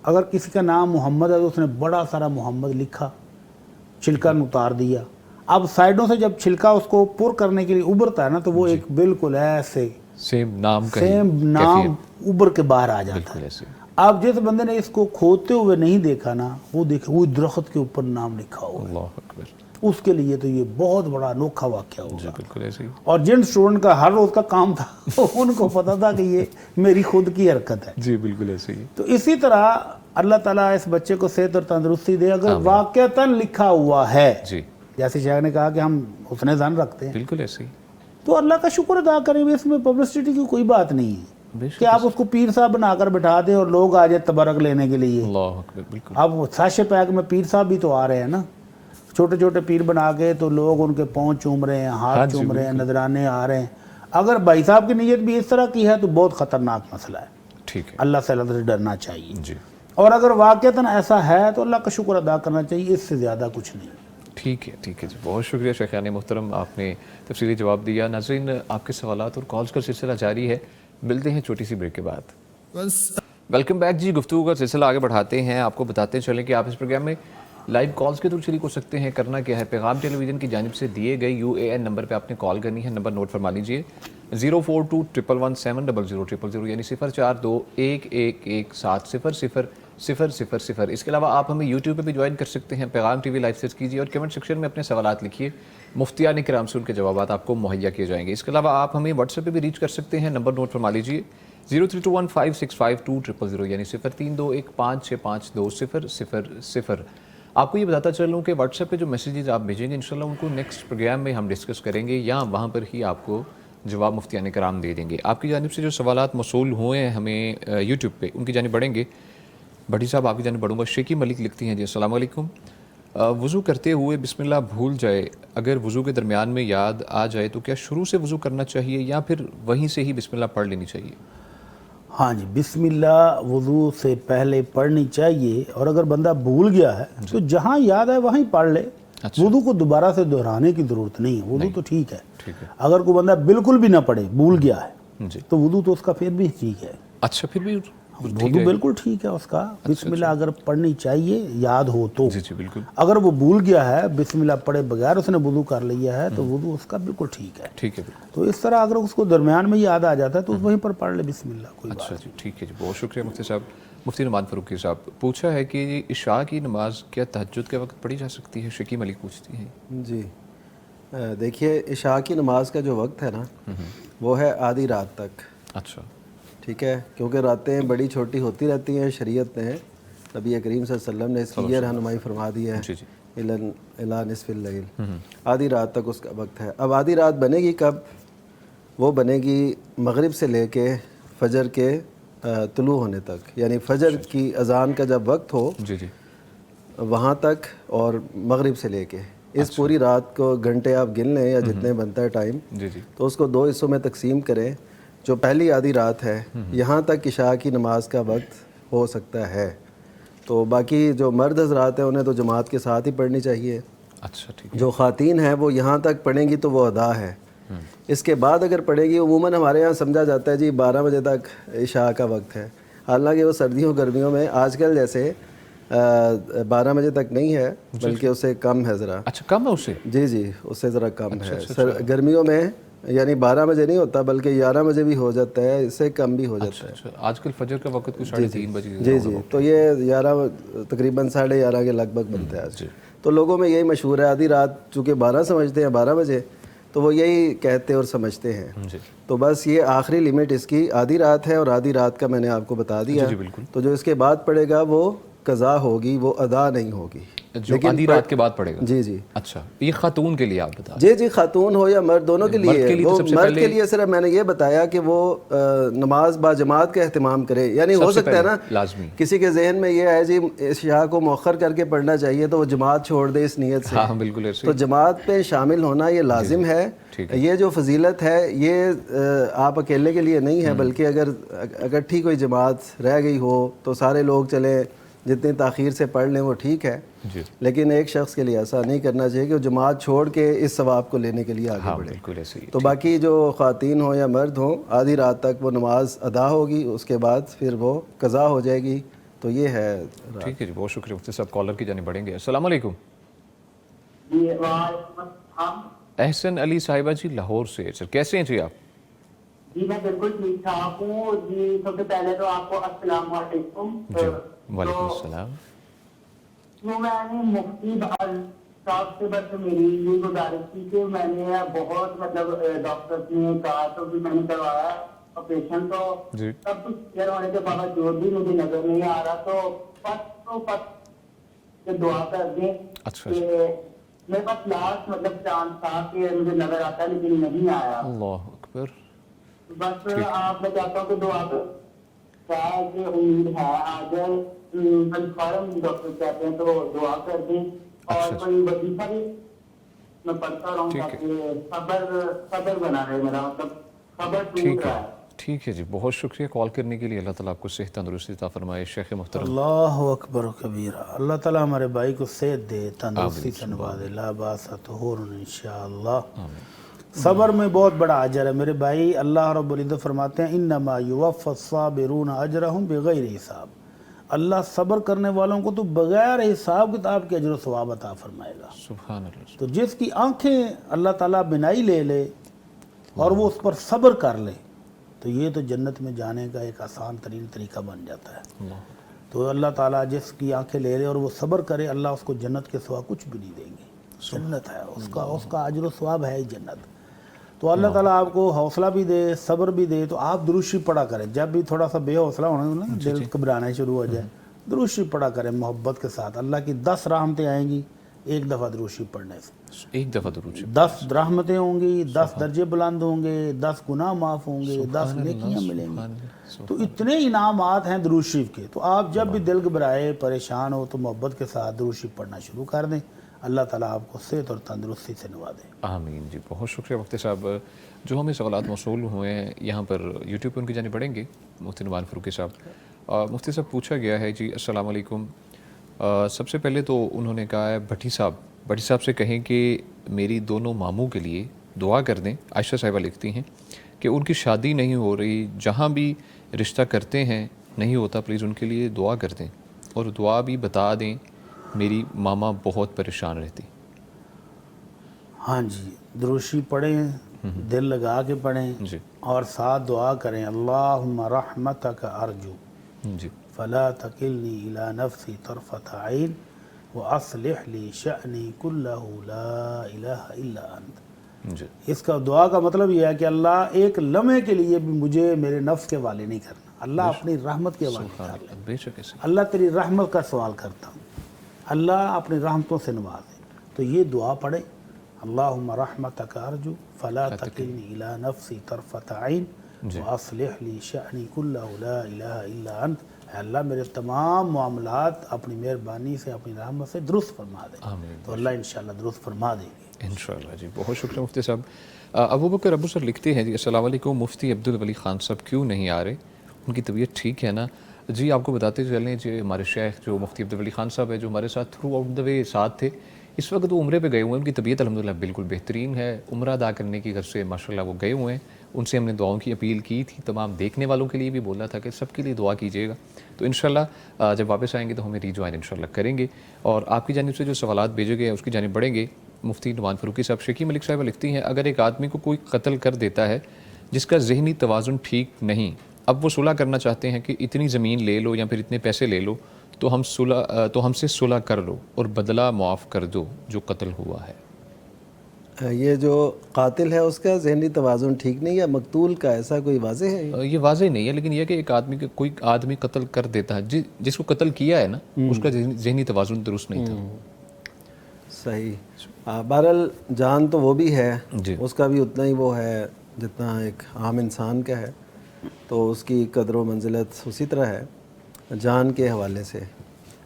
اگر کسی کا نام محمد ہے تو اس نے بڑا سارا محمد لکھا, چھلکا اتار دیا. اب سائڈوں سے جب چھلکا اس کو پر کرنے کے لیے ابھرتا ہے نا تو وہ ایک بالکل ایسے سیم نام ابھر کے باہر آ جاتا ہے. اب جس بندے نے اس کو کھودتے ہوئے نہیں دیکھا نا, وہ دیکھے وہ درخت کے اوپر نام لکھا ہوا ہے. اللہ اکبر. اس کے لیے تو یہ بہت بڑا انوکھا واقعہ ہوگا. بالکل ایسے ہی. اور جن اسٹوڈنٹ کا ہر روز کا کام تھا ان کو پتا تھا کہ یہ میری خود کی حرکت ہے. جی بالکل ایسے ہی. تو اسی طرح اللہ تعالیٰ اس بچے کو صحت اور تندرستی دے. اگر واقعتاً لکھا ہوا ہے, جی جیسے شیخ نے کہا کہ ہم حسن ظن رکھتے ہیں, بالکل ایسے ہی, تو اللہ کا شکر ادا کریں. اس میں پبلسٹی کی کوئی بات نہیں ہے کہ آپ اس کو پیر صاحب بنا کر بٹھا دیں اور لوگ آ جائیں تبرک لینے کے لیے. اللہ اکبر. بالکل. اب ساشے پیک میں پیر صاحب بھی تو آ رہے ہیں نا, چھوٹے چھوٹے پیر بنا کے, تو لوگ ان کے پاؤں چوم رہے ہیں, ہاتھ چوم رہے ہیں, نذرانے آ رہے ہیں. اگر بھائی صاحب کی نیت بھی اس طرح کی ہے تو بہت خطرناک مسئلہ ہے. ٹھیک ہے. اللہ سے ڈرنا چاہیے. جی. اور اگر واقعتاً ایسا ہے تو اللہ کا شکر ادا کرنا چاہیے, اس سے زیادہ کچھ نہیں. ٹھیک ہے جی. بہت شکریہ شیخان محترم, آپ نے تفصیلی جواب دیا. ناظرین آپ کے سوالات اور کالز کا سلسلہ جاری ہے. ملتے ہیں چھوٹی سی بریک کے بعد. ویلکم بیک جی. گفتگو کا سلسلہ آگے بڑھاتے ہیں. آپ کو بتاتے چلیں کہ آپ اس پروگرام میں لائیو کالز کے تھرو شریک ہو سکتے ہیں. کرنا کیا ہے, پیغام ٹیلی ویژن کی جانب سے دیے گئے UAN نمبر پہ آپ نے کال کرنی ہے. نمبر نوٹ فرما لیجئے 042117000000 یعنی 042111170000. اس کے علاوہ آپ ہمیں یوٹیوب پہ بھی جوائن کر سکتے ہیں. پیغام ٹی وی لائیو سرچ کیجیے اور کمنٹ سیکشن میں اپنے سوالات لکھیے. مفتیان کرام سے ان کے جوابات آپ کو مہیا کیے جائیں گے. اس کے علاوہ آپ ہمیں واٹس ایپ پہ بھی ریچ کر سکتے ہیں. نمبر نوٹ فرما لیجیے 0321565200 یعنی 0321565200. آپ کو یہ بتاتا چلوں کہ واٹس ایپ پہ جو میسیجز آپ بھیجیں گے انشاءاللہ ان کو نیکسٹ پروگرام میں ہم ڈسکس کریں گے, یا وہاں پر ہی آپ کو جواب مفتیان کرام دے دیں گے. آپ کی جانب سے جو سوالات موصول ہوئے ہیں ہمیں یوٹیوب پہ, ان کی جانب بڑھیں گے. بھٹی صاحب آپ کی جانب بڑھوں گا. شیخی ملک لکھتی ہیں جی السلام علیکم. وضو کرتے ہوئے بسم اللہ بھول جائے، اگر وضو کے درمیان میں یاد آ جائے تو کیا شروع سے وضو کرنا چاہیے یا پھر وہیں سے ہی بسم اللہ پڑھ لینی چاہیے؟ ہاں جی، بسم اللہ وضو سے پہلے پڑھنی چاہیے، اور اگر بندہ بھول گیا ہے تو جہاں یاد ہے وہیں پڑھ لے. وضو کو دوبارہ سے دہرانے کی ضرورت نہیں ہے، وضو تو ٹھیک ہے. اگر کوئی بندہ بالکل بھی نہ پڑھے، بھول گیا ہے تو وضو تو اس کا پھر بھی ٹھیک ہے. اچھا، پھر بھی وضو بالکل ٹھیک ہے اس کا. بسم اللہ اگر پڑھنی چاہیے یاد ہو تو. جی بالکل. اگر وہ بھول گیا ہے، بسم اللہ پڑھے بغیر اس نے وضو کر لیا ہے تو وضو اس کا بالکل ٹھیک ہے. ٹھیک ہے. تو اس طرح اگر اس کو درمیان میں یاد آ جاتا ہے تو وہیں پر پڑھ لے بسم اللہ. کوئی اچھا جی، ٹھیک ہے جی، بہت شکریہ مفتی صاحب. مفتی نعمان فاروقی صاحب، پوچھا ہے کہ عشاء کی نماز کیا تہجد کے وقت پڑھی جا سکتی ہے؟ شکیم علی پوچھتی ہیں. جی دیکھیے، عشاء کی نماز کا جو وقت ہے نا وہ ہے آدھی رات تک. اچھا ٹھیک ہے، کیونکہ راتیں بڑی چھوٹی ہوتی رہتی ہیں. شریعت نے، نبی کریم صلی اللہ علیہ وسلم نے اس کی یہ رہنمائی فرما دی ہے الا نصف اللیل، آدھی رات تک اس کا وقت ہے. اب آدھی رات بنے گی کب؟ وہ بنے گی مغرب سے لے کے فجر کے طلوع ہونے تک، یعنی فجر کی اذان کا جب وقت ہو وہاں تک، اور مغرب سے لے کے اس پوری رات کو گھنٹے آپ گن لیں یا جتنے بنتا ہے ٹائم، تو اس کو 2 حصوں میں تقسیم کریں. جو پہلی آدھی رات ہے یہاں تک عشاء کی نماز کا وقت ہو سکتا ہے. تو باقی جو مرد حضرات ہیں انہیں تو جماعت کے ساتھ ہی پڑھنی چاہیے. اچھا ٹھیک ہے. جو خواتین ہیں وہ یہاں تک پڑھیں گی تو وہ ادا ہے. اس کے بعد اگر پڑھے گی، عموماً ہمارے ہاں سمجھا جاتا ہے جی 12 بجے تک عشاء کا وقت ہے، حالانکہ وہ سردیوں گرمیوں میں آج کل جیسے 12 بجے تک نہیں ہے، بلکہ اس سے کم ہے ذرا. اچھا کم ہے اس سے؟ جی اس سے ذرا کم ہے. گرمیوں میں یعنی 12 بجے نہیں ہوتا بلکہ 11 بجے بھی ہو جاتا ہے، اس سے کم بھی ہو جاتا ہے. آج کل فجر کا وقت کچھ 3:30 بجے. جی تو یہ 11 تقریباً 11:30 کے لگ بھگ بنتا ہے آج. تو لوگوں میں یہی مشہور ہے. آدھی رات چونکہ 12 سمجھتے ہیں 12 بجے، تو وہ یہی کہتے اور سمجھتے ہیں. تو بس یہ آخری لیمٹ اس کی آدھی رات ہے، اور آدھی رات کا میں نے آپ کو بتا دیا. تو جو اس کے بعد پڑے گا وہ قضا ہوگی، وہ ادا نہیں ہوگی. جو آدھی رات کے بعد پڑے گا. جی اچھا، یہ خاتون کے لیے آپ بتا. جی خاتون ہو یا مرد، دونوں کے لیے. وہ مرد کے لیے صرف میں نے یہ بتایا کہ وہ نماز با جماعت کا اہتمام کرے. یعنی ہو سکتا ہے نا لازمی کسی کے ذہن میں یہ ہے جی عشاء کو مؤخر کر کے پڑھنا چاہیے، تو وہ جماعت چھوڑ دے اس نیت سے. ہاں بالکل ایسے. تو جماعت پہ شامل ہونا یہ لازم ہے. یہ جو فضیلت ہے یہ آپ اکیلے کے لیے نہیں ہے، بلکہ اگر ٹھیک کوئی جماعت رہ گئی ہو تو سارے لوگ چلیں، جتنی تاخیر سے پڑھ لیں وہ ٹھیک ہے. لیکن ایک شخص کے لیے ایسا نہیں کرنا چاہیے کہ وہ جماعت چھوڑ کے اس ثواب کو لینے کے لیے آگے بڑھے. تو باقی جو خواتین ہوں یا مرد ہوں، آدھی رات تک وہ نماز ادا ہوگی، اس کے بعد پھر وہ قضا ہو جائے گی. تو یہ ہے. ٹھیک ہے جی، بہت شکریہ مفتی صاحب. کالر کی جانب بڑھیں گے. السلام علیکم. احسن علی صاحبہ جی لاہور سے. سر کیسے ہیں جی آپ؟ جی میں بالکل ٹھیک ٹھاک ہوں جی. سب سے پہلے تو آپ کو السلام علیکم. وعلیکم السلام. تو میں نے مفتی صاحب سے بس میری یہ گزارش کی کہ میں نے بہت ڈاکٹر نے کہا تو بھی میں نے کروایا آپریشن، تو سب کچھ کلیئر ہونے کے باوجود بھی مجھے نظر نہیں آ رہا. تو دعا کر دیں. میرے پاس لاسٹ چانس تھا کہ مجھے نظر آتا لیکن نہیں آیا. اللہ اکبر. بس آپ میں چاہتا ہوں کہ دعا کہ امید ہے آ جائے. کنفرم ڈاکٹر کہتے ہیں تو دعا کر دیں. اور کوئی وظیفہ بھی میں پڑھتا رہوں تاکہ صبر بنا رہے میرا، صبر ٹوٹ رہا ہے. ٹھیک ہے جی، بہت شکریہ کال کرنے کے لیے. اللہ تعالیٰ آپ کو صحت تندرستی عطا فرمائے. شیخ محترم. اللہ اکبر و کبیرہ. اللہ تعالیٰ ہمارے بھائی کو صحت دے، تندرستی سے نوازے، لا باس طہور انشاءاللہ. صبر میں بہت بڑا اجر ہے میرے بھائی. اللہ رب العزت فرماتے ہیں انما یوفی الصابرون اجرہم بغیر حساب. اللہ صبر کرنے والوں کو تو بغیر حساب کتاب کے اجر و ثواب عطا فرمائے گا. سبحان اللہ. تو جس کی آنکھیں اللہ تعالیٰ بینائی لے لے اور وہ اس پر صبر کر لے تو یہ تو جنت میں جانے کا ایک آسان ترین طریقہ بن جاتا ہے. تو اللہ تعالیٰ جس کی آنکھیں لے لے اور وہ صبر کرے، اللہ اس کو جنت کے سوا کچھ بھی نہیں دیں گے. جنت ہے اس کا اجر و ثواب ہے ہی جنت. تو اللہ تعالیٰ آپ کو حوصلہ بھی دے، صبر بھی دے. تو آپ درود شریف پڑھا کریں جب بھی تھوڑا سا بے حوصلہ ہونا، دل گھبرانا شروع ہو جائے، درود شریف پڑھا کریں محبت کے ساتھ. اللہ کی 10 رحمتیں آئیں گی ایک دفعہ درود شریف پڑھنے سے. ایک دفعہ درود شریف 10 رحمتیں ہوں گی, 10 درجے بلند ہوں گے, 10 گناہ معاف ہوں گے, 10 نیکیاں ملیں گی. تو اتنے انعامات ہیں درود شریف کے. تو آپ جب بھی دل گھبرائے, پریشان ہو, تو محبت کے ساتھ درود شریف پڑھنا شروع کر دیں. اللہ تعالیٰ آپ کو صحت اور تندرستی سے نوازے. آمین. جی بہت شکریہ مفتی صاحب. جو ہمیں سوالات موصول ہوئے ہیں یہاں پر یوٹیوب پر ان کی جانب بڑھیں گے. مفتی نعمان فاروقی صاحب, مفتی صاحب پوچھا گیا ہے جی السلام علیکم. سب سے پہلے تو انہوں نے کہا ہے بھٹی صاحب سے کہیں کہ میری دونوں ماموں کے لیے دعا کر دیں. عائشہ صاحبہ لکھتی ہیں کہ ان کی شادی نہیں ہو رہی, جہاں بھی رشتہ کرتے ہیں نہیں ہوتا, پلیز ان کے لیے دعا کر دیں اور دعا بھی بتا دیں, میری ماما بہت پریشان رہتی. ہاں جی, درود شریف پڑھیں, دل لگا کے پڑھیں جی اور ساتھ دعا کریں. اللہم رحمتک ارجو جی فلا تکلنی الی نفسی طرفۃ عین واصلح لی شأنی کلہ لا الہ الا انت. جی اس کا دعا کا مطلب یہ ہے کہ اللہ ایک لمحے کے لیے بھی مجھے میرے نفس کے حوالے نہیں کرنا, اللہ اپنی رحمت کے حوالے کر لے. بے شک ایسے. اللہ تیری رحمت کا سوال کرتا ہوں, اللہ اپنی رحمتوں سے نوازے. تو یہ دعا پڑھیں, اللہم رحمتک ارجو فلا تکلنی الی نفسی طرفۃ عین واصلح لی شأنی کلہ لا الہ الا انت. اے اللہ میرے تمام معاملات اپنی مہربانی سے, اپنی رحمت سے درست فرما دے. تو اللہ انشاءاللہ درست فرما دیں گے انشاءاللہ. جی بہت شکریہ مفتی صاحب. ابو بکر ابو سر لکھتے ہیں جی السلام علیکم, مفتی عبدالولی خان صاحب کیوں نہیں آ رہے, ان کی طبیعت ٹھیک ہے نا؟ جی آپ کو بتاتے چلیں جی ہمارے شیخ جو مفتی عبدالولی خان صاحب ہے جو ہمارے ساتھ تھرو آؤٹ دا وے ساتھ تھے, اس وقت وہ عمرے پہ گئے ہوئے ہیں. ان کی طبیعت الحمدللہ بالکل بہترین ہے. عمرہ ادا کرنے کی گھر سے ماشاءاللہ وہ گئے ہوئے ہیں. ان سے ہم نے دعاؤں کی اپیل کی تھی, تمام دیکھنے والوں کے لیے بھی بولا تھا کہ سب کے لیے دعا کیجیے گا. تو انشاءاللہ جب واپس آئیں گے تو ہمیں ری جوائن انشاءاللہ کریں گے. اور آپ کی جانب سے جو سوالات بھیجے گئے ہیں اس کی جانب بڑھیں گے. مفتی نعمان فاروقی صاحب, شکی ملک صاحبہ لکھتی ہیں اگر ایک آدمی کو کوئی قتل کر دیتا ہے جس کا ذہنی توازن ٹھیک نہیں, اب وہ صلح کرنا چاہتے ہیں کہ اتنی زمین لے لو یا پھر اتنے پیسے لے لو تو ہم سے صلح کر لو اور بدلہ معاف کر دو جو قتل ہوا ہے. یہ جو قاتل ہے اس کا ذہنی توازن ٹھیک نہیں ہے, مقتول کا ایسا کوئی واضح ہے؟ یہ واضح نہیں ہے, لیکن یہ کہ ایک آدمی کوئی آدمی قتل کر دیتا ہے, جس کو قتل کیا ہے نا اس کا ذہنی توازن درست نہیں تھا. صحیح. بہرحال جان تو وہ بھی ہے, جی اس کا بھی اتنا ہی وہ ہے جتنا ایک عام انسان کا ہے, تو اس کی قدر و منزلت اسی طرح ہے جان کے حوالے سے.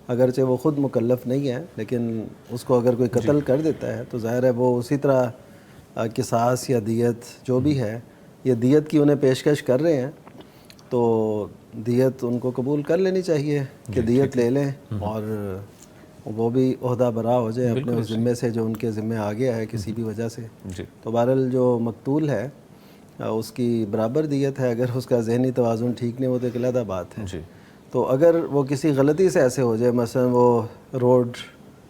اگرچہ وہ خود مکلف نہیں ہے, لیکن اس کو اگر کوئی قتل کر دیتا ہے تو ظاہر ہے وہ اسی طرح قصاص یا دیت جو بھی ہے, یہ دیت کی انہیں پیشکش کر رہے ہیں, تو دیت ان کو قبول کر لینی چاہیے کہ دیت لے لیں اور وہ بھی عہدہ برا ہو جائے اپنے اس ذمے سے جو ان کے ذمے آ گیا ہے کسی بھی وجہ سے. تو بہرحال جو مقتول ہے اس کی برابر دیت ہے. اگر اس کا ذہنی توازن ٹھیک نہیں ہو تو ایک علیحدہ بات ہے. تو اگر وہ کسی غلطی سے ایسے ہو جائے, مثلا وہ روڈ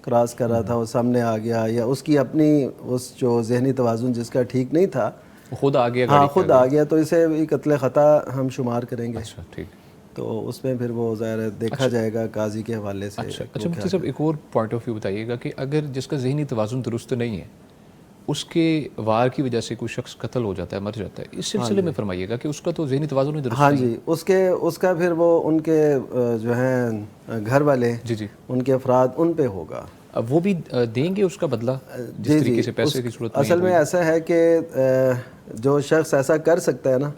کراس کر رہا تھا, وہ سامنے آ گیا, یا اس کی اپنی اس جو ذہنی توازن جس کا ٹھیک نہیں تھا خود آ گیا, ہاں خود آ گیا, تو اسے بھی قتل خطا ہم شمار کریں گے. اچھا ٹھیک. تو اس میں پھر وہ ظاہر دیکھا جائے گا قاضی کے حوالے سے. اچھا مفتی صاحب ایک اور پوائنٹ آف ویو بتائیے گا کہ اگر جس کا ذہنی توازن درست نہیں ہے اس کے وار کی وجہ سے کوئی شخص قتل ہو جاتا ہے, مر جاتا ہے, اس سلسلے میں فرمائیے گا کہ اس کا تو ذہنی توازن درست ہاں جی, اس کا پھر وہ ان کے جو ہیں گھر والے جی ان کے افراد ان پہ ہوگا, اب وہ بھی دیں گے اس کا بدلہ جس طریقے سے پیسے کی صورت میں. اصل میں ایسا ہے کہ جو شخص ایسا کر سکتا ہے نا,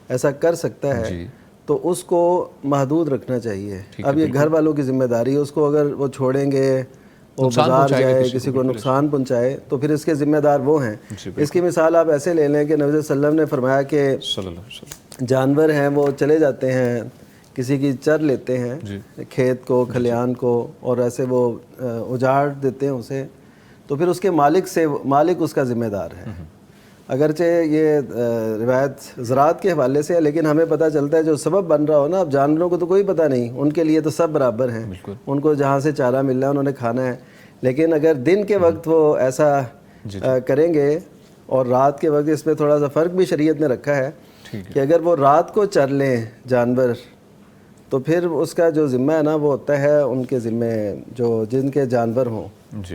ایسا کر سکتا ہے تو اس کو محدود رکھنا چاہیے. اب یہ گھر والوں کی ذمہ داری ہے, اس کو اگر وہ چھوڑیں گے وہ بازار جائے کسی کو نقصان پہنچائے تو پھر اس کے ذمہ دار وہ ہیں. اس کی مثال آپ ایسے لے لیں کہ نبی صلی اللہ علیہ وسلم نے فرمایا کہ جانور ہیں وہ چلے جاتے ہیں کسی کی چر لیتے ہیں کھیت کو, کھلیان کو, اور ایسے وہ اجاڑ دیتے ہیں اسے, تو پھر اس کے مالک اس کا ذمہ دار ہے. اگرچہ یہ روایت زراعت کے حوالے سے ہے, لیکن ہمیں پتہ چلتا ہے جو سبب بن رہا ہو نا, اب جانوروں کو تو کوئی پتہ نہیں, ان کے لیے تو سب برابر ہیں, ان کو جہاں سے چارہ مل رہا ہے انہوں نے کھانا ہے. لیکن اگر دن کے وقت وہ ایسا کریں گے اور رات کے وقت, اس میں تھوڑا سا فرق بھی شریعت نے رکھا ہے کہ اگر وہ رات کو چر لیں جانور تو پھر اس کا جو ذمہ ہے نا وہ ہوتا ہے ان کے ذمہ جو جن کے جانور ہوں.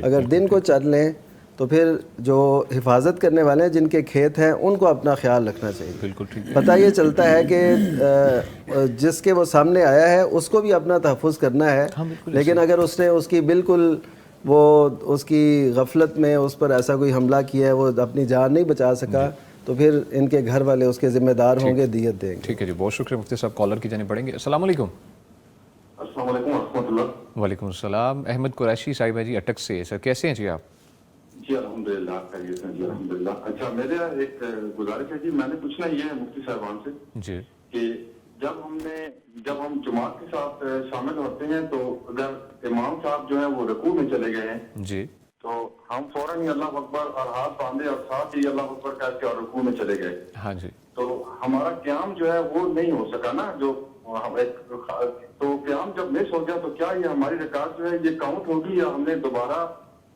اگر دن کو چر لیں تو پھر جو حفاظت کرنے والے ہیں جن کے کھیت ہیں ان کو اپنا خیال رکھنا چاہیے. بالکل ٹھیک. پتہ یہ چلتا ہے کہ جس کے وہ سامنے آیا ہے اس کو بھی اپنا تحفظ کرنا ہے, لیکن اگر اس نے اس کی بالکل وہ اس کی غفلت میں اس پر ایسا کوئی حملہ کیا ہے, وہ اپنی جان نہیں بچا سکا, تو پھر ان کے گھر والے اس کے ذمہ دار ہوں گے, دیت دیں گے. ٹھیک ہے جی, بہت شکریہ مفتی صاحب. کالر کی جانب بڑھیں گے. السلام علیکم. السلام علیکم ورحمۃ اللہ. وعلیکم السلام. احمد قریشی صاحبہ جی اٹک سے. سر کیسے ہیں جی آپ؟ جی الحمدللہ خیریت ہیں جی الحمدللہ. اچھا میرا ایک گزارش ہے جی, میں نے پوچھنا یہ ہے مفتی صاحبان سے جی کہ جب ہم جماعت کے ساتھ شامل ہوتے ہیں تو اگر امام صاحب جو ہیں وہ رکوع میں چلے گئے ہیں جی تو ہم فوراً ہی اللہ اکبر اور ہاتھ باندھے اور ساتھ ہی اللہ اکبر کر کے اور رکوع میں چلے گئے. ہاں جی. تو ہمارا قیام جو ہے وہ نہیں ہو سکا نا, جو تو قیام جب مس ہو گیا تو کیا یہ ہماری رکعت جو ہے یہ کاؤنٹ ہوگی یا ہم نے دوبارہ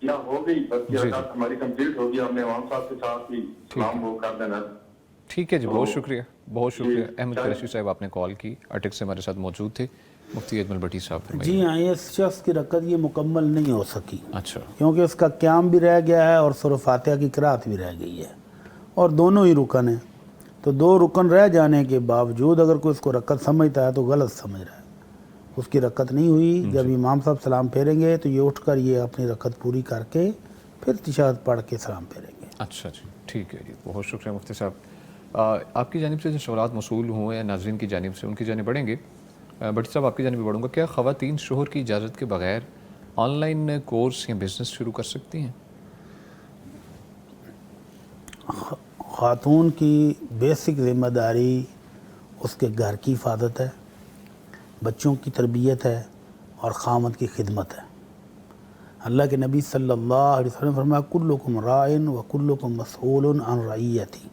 یا ہو گئی بلکہ رکعت ہماری کمپلیٹ ہوگی, ہم نے امام صاحب کے ساتھ ہی سلام وہ کر دینا. ٹھیک ہے جی, بہت شکریہ, بہت شکریہ. احمد قریشی صاحب آپ نے کال کی, اٹک سے ہمارے ساتھ موجود تھے. مفتی اجمل بٹی صاحب. جی ہاں, اس شخص کی رکعت یہ مکمل نہیں ہو سکی. اچھا. کیونکہ اس کا قیام بھی رہ گیا ہے اور سورہ فاتحہ کی قرات بھی رہ گئی ہے, اور دونوں ہی رکن ہیں. تو دو رکن رہ جانے کے باوجود اگر کوئی اس کو رکعت سمجھتا ہے تو غلط سمجھ رہا ہے. اس کی رکعت نہیں ہوئی. جب امام صاحب سلام پھیریں گے تو یہ اٹھ کر یہ اپنی رکعت پوری کر کے پھر تشہد پڑھ کے سلام پھیریں گے. اچھا جی, ٹھیک ہے جی, بہت شکریہ مفتی صاحب. آپ کی جانب سے جو سوالات موصول ہوں یا ناظرین کی جانب سے, ان کی جانب بڑھیں گے. بٹی صاحب آپ کی جانب بھی بڑھوں گا. کیا خواتین شوہر کی اجازت کے بغیر آن لائن کورس یا بزنس شروع کر سکتی ہیں؟ خاتون کی بیسک ذمہ داری اس کے گھر کی حفاظت ہے, بچوں کی تربیت ہے اور خامد کی خدمت ہے. اللہ کے نبی صلی اللہ علیہ وسلم فرمایا کلکم رائن و کلکم مسئول عن رعیتی.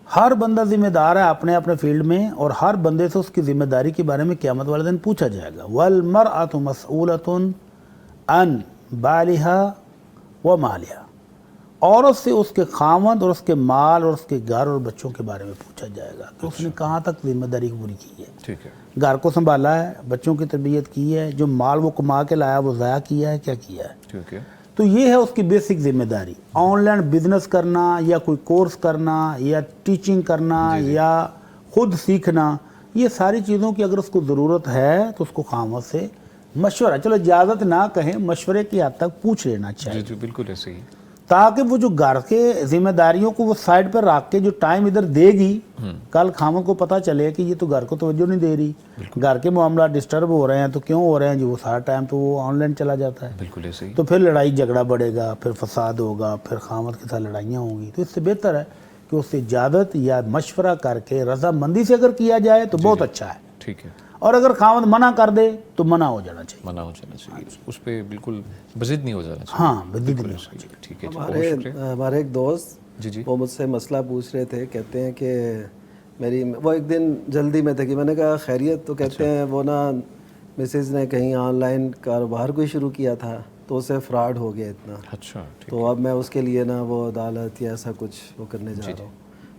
ہر بندہ ذمہ دار ہے اپنے اپنے فیلڈ میں, اور ہر بندے سے اس کی ذمہ داری کے بارے میں قیامت والے دن پوچھا جائے گا. والمرأۃ مسئولۃ عن بالہا و مالہا. عورت سے اس کے خامد اور اس کے مال اور اس کے گھر اور بچوں کے بارے میں پوچھا جائے گا کہ اس نے کہاں تک ذمہ داری پوری کی ہے. ٹھیک ہے. گھر کو سنبھالا ہے, بچوں کی تربیت کی ہے, جو مال وہ کما کے لایا وہ ضائع کیا ہے, کیا کیا ہے. ٹھیک ہے. تو یہ ہے اس کی بیسک ذمہ داری. آن لائن بزنس کرنا یا کوئی کورس کرنا یا ٹیچنگ کرنا یا خود سیکھنا, یہ ساری چیزوں کی اگر اس کو ضرورت ہے تو اس کو خامد سے مشورہ, چلو اجازت نہ کہیں, مشورے کی حد تک پوچھ لینا چاہیے. جی بالکل ایسے ہی, تاکہ وہ جو گھر کے ذمہ داریوں کو وہ سائڈ پر رکھ کے جو ٹائم ادھر دے گی, کل خامد کو پتہ چلے کہ یہ تو گھر کو توجہ نہیں دے رہی, گھر کے معاملات ڈسٹرب ہو رہے ہیں. تو کیوں ہو رہے ہیں جی, وہ سارا ٹائم تو وہ آن لائن چلا جاتا ہے. بالکل ایسے ہی. تو پھر لڑائی جھگڑا بڑھے گا, پھر فساد ہوگا, پھر خامد کے ساتھ لڑائیاں ہوں گی. تو اس سے بہتر ہے کہ اس سے اجازت یا مشورہ کر کے رضامندی سے اگر کیا جائے تو بہت اچھا ہے. ٹھیک ہے. اور اگر خامد منع کر دے تو منع ہو جانا چاہیے. منع ہو جانا چاہیے, اس پہ بالکل بضد نہیں ہو جانا چاہیے. ہاں بضد نہیں ہونا چاہیے. ٹھیک ہے جی, ہمارے ایک دوست وہ مجھ سے مسئلہ پوچھ رہے تھے. کہتے ہیں کہ وہ ایک دن جلدی میں تھے کہ میں نے کہا خیریت, تو کہتے ہیں وہ نا مسز نے کہیں آن لائن کاروبار کوئی شروع کیا تھا تو اسے فراڈ ہو گیا اتنا. اچھا. تو اب میں اس کے لیے نا وہ عدالت یا ایسا کچھ وہ کرنے جا رہا ہوں.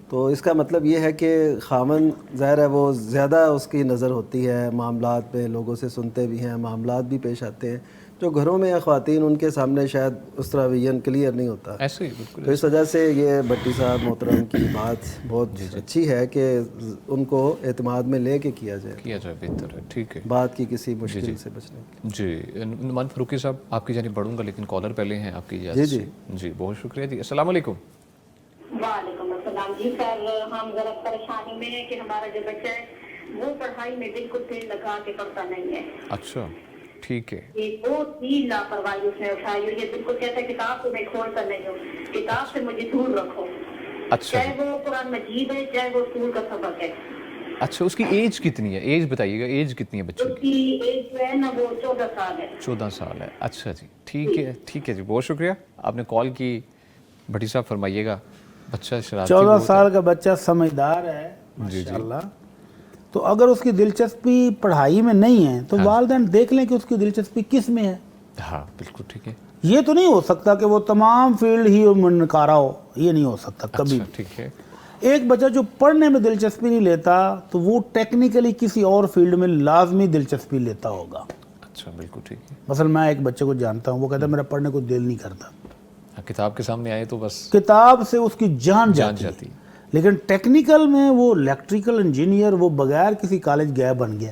تو اس کا مطلب یہ ہے کہ خامن ظاہر ہے وہ زیادہ اس کی نظر ہوتی ہے معاملات میں, لوگوں سے سنتے بھی ہیں, معاملات بھی پیش آتے ہیں جو گھروں میں یا خواتین ان کے سامنے شاید اس طرح ویژن کلیئر نہیں ہوتا. ایسے ہی بالکل. تو اس وجہ سے یہ بٹی صاحب محترم کی بات بہت اچھی ہے کہ ان کو اعتماد میں لے کے کیا جائے بہتر ہے. ٹھیک ہے, بات کی کسی مشکل سے بچنے. جی نعمان فاروقی صاحب آپ کی جانب بڑھوں گا, لیکن کالر پہلے ہیں آپ کی اجازت سے. جی بہت شکریہ جی. السلام علیکم. وعلیکم السلام جی. سر ہم ذرا پریشانی میں ہیں کہ ہمارا جو بچہ ہے وہ پڑھائی میں بالکل دل لگا کے پڑھتا نہیں ہے. اچھا ٹھیک ہے. یہ بہت ہی لاپرواہی اس نے اٹھائی اور یہ بالکل کہتا ہے کتاب کو میں کھول کر نہیں ہوں, کتاب سے مجھے دور رکھو. اچھا. چاہے وہ قرآن مجید ہے چاہے وہ اسکول کا سبق ہے. اچھا, اس کی ایج کتنی ہے؟ ایج بتائیے گا, ایج کتنی ہے بچے کی؟ اس کی ایج جو ہے نا وہ 14 سال ہے. 14 سال ہے. اچھا جی ٹھیک ہے. ٹھیک ہے جی, بہت شکریہ آپ نے کال کی. بھٹی صاحب فرمائیے گا. بچہ 14 سال کا بچہ سمجھدار ہے ماشاءاللہ. تو اگر اس کی دلچسپی پڑھائی میں نہیں ہے تو والدین دیکھ لیں کہ اس کی دلچسپی کس میں ہے. ہاں بالکل ٹھیک ہے. یہ تو نہیں ہو سکتا کہ وہ تمام فیلڈ ہی نکارا ہو, یہ نہیں ہو سکتا کبھی. ٹھیک ہے. ایک بچہ جو پڑھنے میں دلچسپی نہیں لیتا تو وہ ٹیکنیکلی کسی اور فیلڈ میں لازمی دلچسپی لیتا ہوگا. اچھا بالکل ٹھیک ہے. مثلا میں ایک بچے کو جانتا ہوں, وہ کہتا ہے میرا پڑھنے کو دل نہیں کرتا. کتاب کے سامنے آئے تو بس کتاب سے اس کی جان جاتی ہے. لیکن ٹیکنیکل میں وہ الیکٹریکل انجینئر وہ بغیر کسی کالج گئے بن گیا.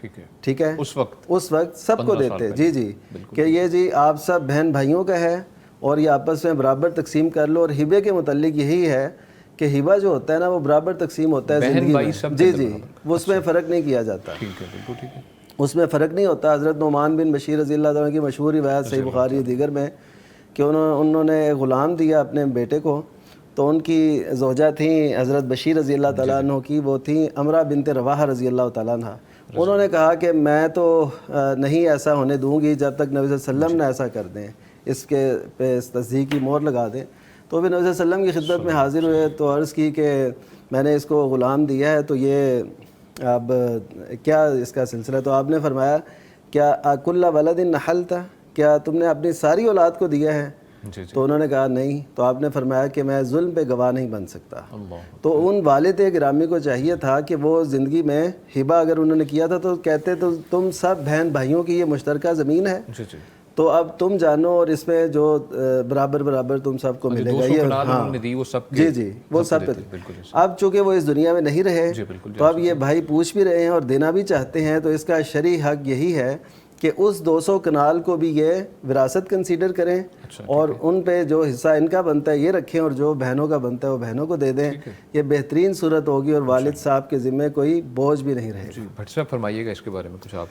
ٹھیک ہے اس وقت سب کو دیتے. جی جی کہ یہ جی آپ سب بہن بھائیوں کا ہے اور یہ آپس میں برابر تقسیم کر لو. اور ہبے کے متعلق یہی ہے کہ ہبہ جو ہوتا ہے نا وہ برابر تقسیم ہوتا ہے زندگی میں. جی جی وہ اس میں فرق نہیں کیا جاتا, اس میں فرق نہیں ہوتا. حضرت نعمان بن بشیر رضی اللہ عنہ کی مشہور روایت صحیح بخاری دیگر میں کہ انہوں نے غلام دیا اپنے بیٹے کو, تو ان کی زوجہ تھیں حضرت بشیر رضی اللہ تعالیٰ عنہ کی, وہ تھیں امرہ بنت رواحہ رضی اللہ تعالیٰ عنہ. انہوں نے کہا کہ میں تو نہیں ایسا ہونے دوں گی جب تک نبی صلی اللہ علیہ وسلم نے ایسا کر دیں, اس کے پہ تصدیق کی مہر لگا دیں. تو پھر نبی صلی اللہ علیہ وسلم کی خدمت میں حاضر ہوئے تو عرض کی کہ میں نے اس کو غلام دیا ہے, تو یہ اب کیا اس کا سلسلہ. تو آپ نے فرمایا کیا کل ولد نحلت, کیا تم نے اپنی ساری اولاد کو دیا ہے؟ تو انہوں نے کہا نہیں. تو آپ نے فرمایا کہ میں ظلم پہ گواہ نہیں بن سکتا. تو ان والد گرامی کو چاہیے تھا کہ وہ زندگی میں ہبہ اگر انہوں نے کیا تھا تو کہتے تو تم سب بہن بھائیوں کی یہ مشترکہ زمین ہے, تو اب تم جانو اور اس میں جو برابر تم سب کو ملے گا. یہ جی جی وہ سب پہ. اب چونکہ وہ اس دنیا میں نہیں رہے تو اب یہ بھائی پوچھ بھی رہے ہیں اور دینا بھی چاہتے ہیں, تو اس کا شرعی حق یہی ہے کہ اس 200 کنال کو بھی یہ وراثت کنسیڈر کریں اور ان پہ جو حصہ ان کا بنتا ہے یہ رکھیں اور جو بہنوں کا بنتا ہے وہ بہنوں کو دے دیں. یہ بہترین صورت ہوگی اور والد صاحب کے ذمہ کوئی بوجھ بھی نہیں رہے گا. بھٹ صاحب فرمائیے گا اس کے بارے میں کچھ آپ.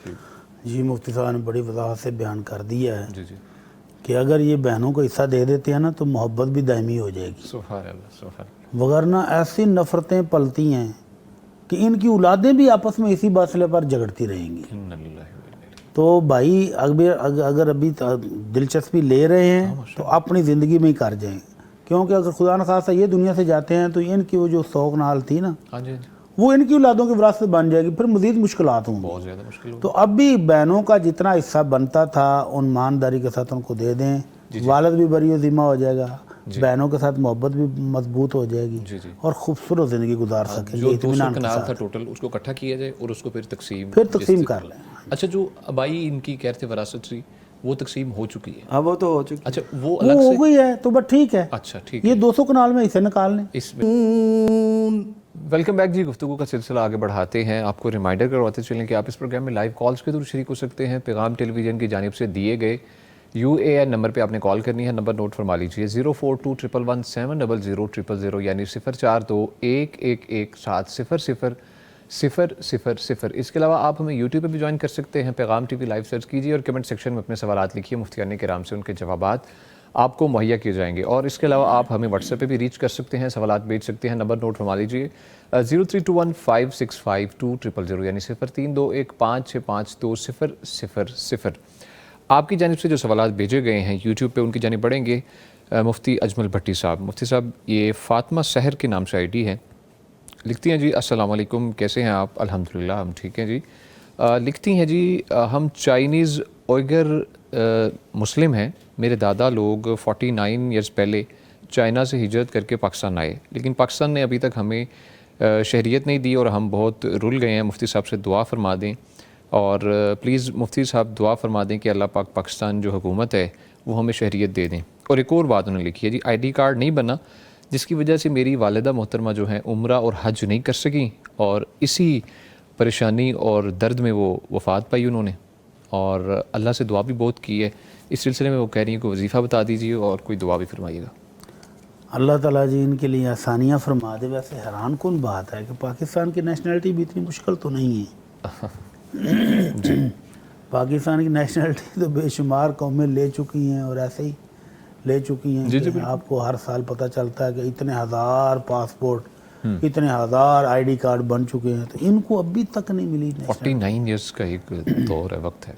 جی مفتی صاحب نے بڑی وضاحت سے بیان کر دیا ہے کہ اگر یہ بہنوں کو حصہ دے دیتے ہیں نا تو محبت بھی دائمی ہو جائے گی. سبحان اللہ. وگرنہ ایسی نفرتیں پلتی ہیں کہ ان کی اولادیں بھی آپس میں اسی مسئلے پر جھگڑتی رہیں گی. تو بھائی اگر ابھی دلچسپی لے رہے ہیں تو اپنی زندگی میں ہی کر جائیں, کیونکہ اگر خدا نخواستہ یہ دنیا سے جاتے ہیں تو ان کی وہ جو سوگ نال تھی نا وہ ان کی اولادوں کی وراثت بن جائے گی, پھر مزید مشکلات ہوں گی. تو اب بھی بہنوں کا جتنا حصہ بنتا تھا ان مانداری کے ساتھ ان کو دے دیں, والد بھی بری و ذمہ ہو جائے گا, بہنوں کے ساتھ محبت بھی مضبوط ہو جائے گی اور خوبصورت زندگی گزار سکیں گے. 200 کنال تھا ٹوٹل اس کو اکٹھا کیا جائے اور اس کو پھر تقسیم کر لیں. اچھا جو ابائی ان کی کہتے وراثت تھی وہ تقسیم ہو چکی ہے؟ ہاں وہ تو ہو چکی. اچھا وہ الگ سے ہو گئی ہے تو بس ٹھیک ہے. اچھا ٹھیک یہ 200 کنال میں اسے نکال لیں. اس میں ویلکم بیک جی. گفتگو کا سلسلہ آگے بڑھاتے ہیں. آپ کو ریمائنڈر کرواتے چلیں کہ آپ اس پروگرام میں لائیو کالز کے تھرو شریک ہو سکتے ہیں. پیغام ٹیلی ویژن کی جانب سے دیے گئے UAN نمبر پہ آپ نے کال کرنی ہے. نمبر نوٹ فرما لیجیے 0421117000 یعنی 0421117000. اس کے علاوہ آپ ہمیں یوٹیوب پہ بھی جوائن کر سکتے ہیں. پیغام ٹی وی لائیو سرچ کیجیے اور کمنٹ سیکشن میں اپنے سوالات لکھیے. مفتیان کرام سے ان کے جوابات آپ کو مہیا کیے جائیں گے. اور اس کے علاوہ آپ ہمیں واٹس ایپ پہ بھی ریچ کر سکتے ہیں, سوالات بھیج سکتے ہیں. نمبر نوٹ فرما لیجیے 0321565200 یعنی 0321565200. آپ کی جانب سے جو سوالات بھیجے گئے ہیں یوٹیوب پہ ان کی جانب بڑھیں گے. مفتی اجمل بھٹی صاحب. مفتی صاحب یہ فاطمہ سحر کے نام سے ID ہے. لکھتی ہیں جی السلام علیکم, کیسے ہیں آپ؟ الحمدللہ ہم ٹھیک ہیں جی. لکھتی ہیں جی ہم چائنیز اوئگر مسلم ہیں. میرے دادا لوگ 49 ایئرز پہلے چائنا سے ہجرت کر کے پاکستان آئے, لیکن پاکستان نے ابھی تک ہمیں شہریت نہیں دی اور ہم بہت رل گئے ہیں. مفتی صاحب سے دعا فرما دیں اور پلیز مفتی صاحب دعا فرما دیں کہ اللہ پاک پاکستان جو حکومت ہے وہ ہمیں شہریت دے دیں. اور ایک اور بات انہوں نے لکھی ہے جی ID کارڈ نہیں بنا جس کی وجہ سے میری والدہ محترمہ جو ہیں عمرہ اور حج نہیں کر سکیں اور اسی پریشانی اور درد میں وہ وفات پائی انہوں نے, اور اللہ سے دعا بھی بہت کی ہے. اس سلسلے میں وہ کہہ رہی ہیں کہ وظیفہ بتا دیجیے اور کوئی دعا بھی فرمائیے گا. اللہ تعالیٰ جی ان کے لیے آسانیاں فرما دے. ویسے حیران کن بات ہے کہ پاکستان کی نیشنلٹی بھی اتنی مشکل تو نہیں ہے. پاکستان کی نیشنلٹی تو بے شمار قومیں لے چکی ہیں اور ایسے ہی لے چکی ہیں کہ آپ کو ہر سال پتہ چلتا ہے کہ اتنے ہزار پاسپورٹ اتنے ہزار ID کارڈ بن چکے ہیں, تو ان کو ابھی تک نہیں ملی. 49 ایئرس کا ایک دور ہے, وقت ہے.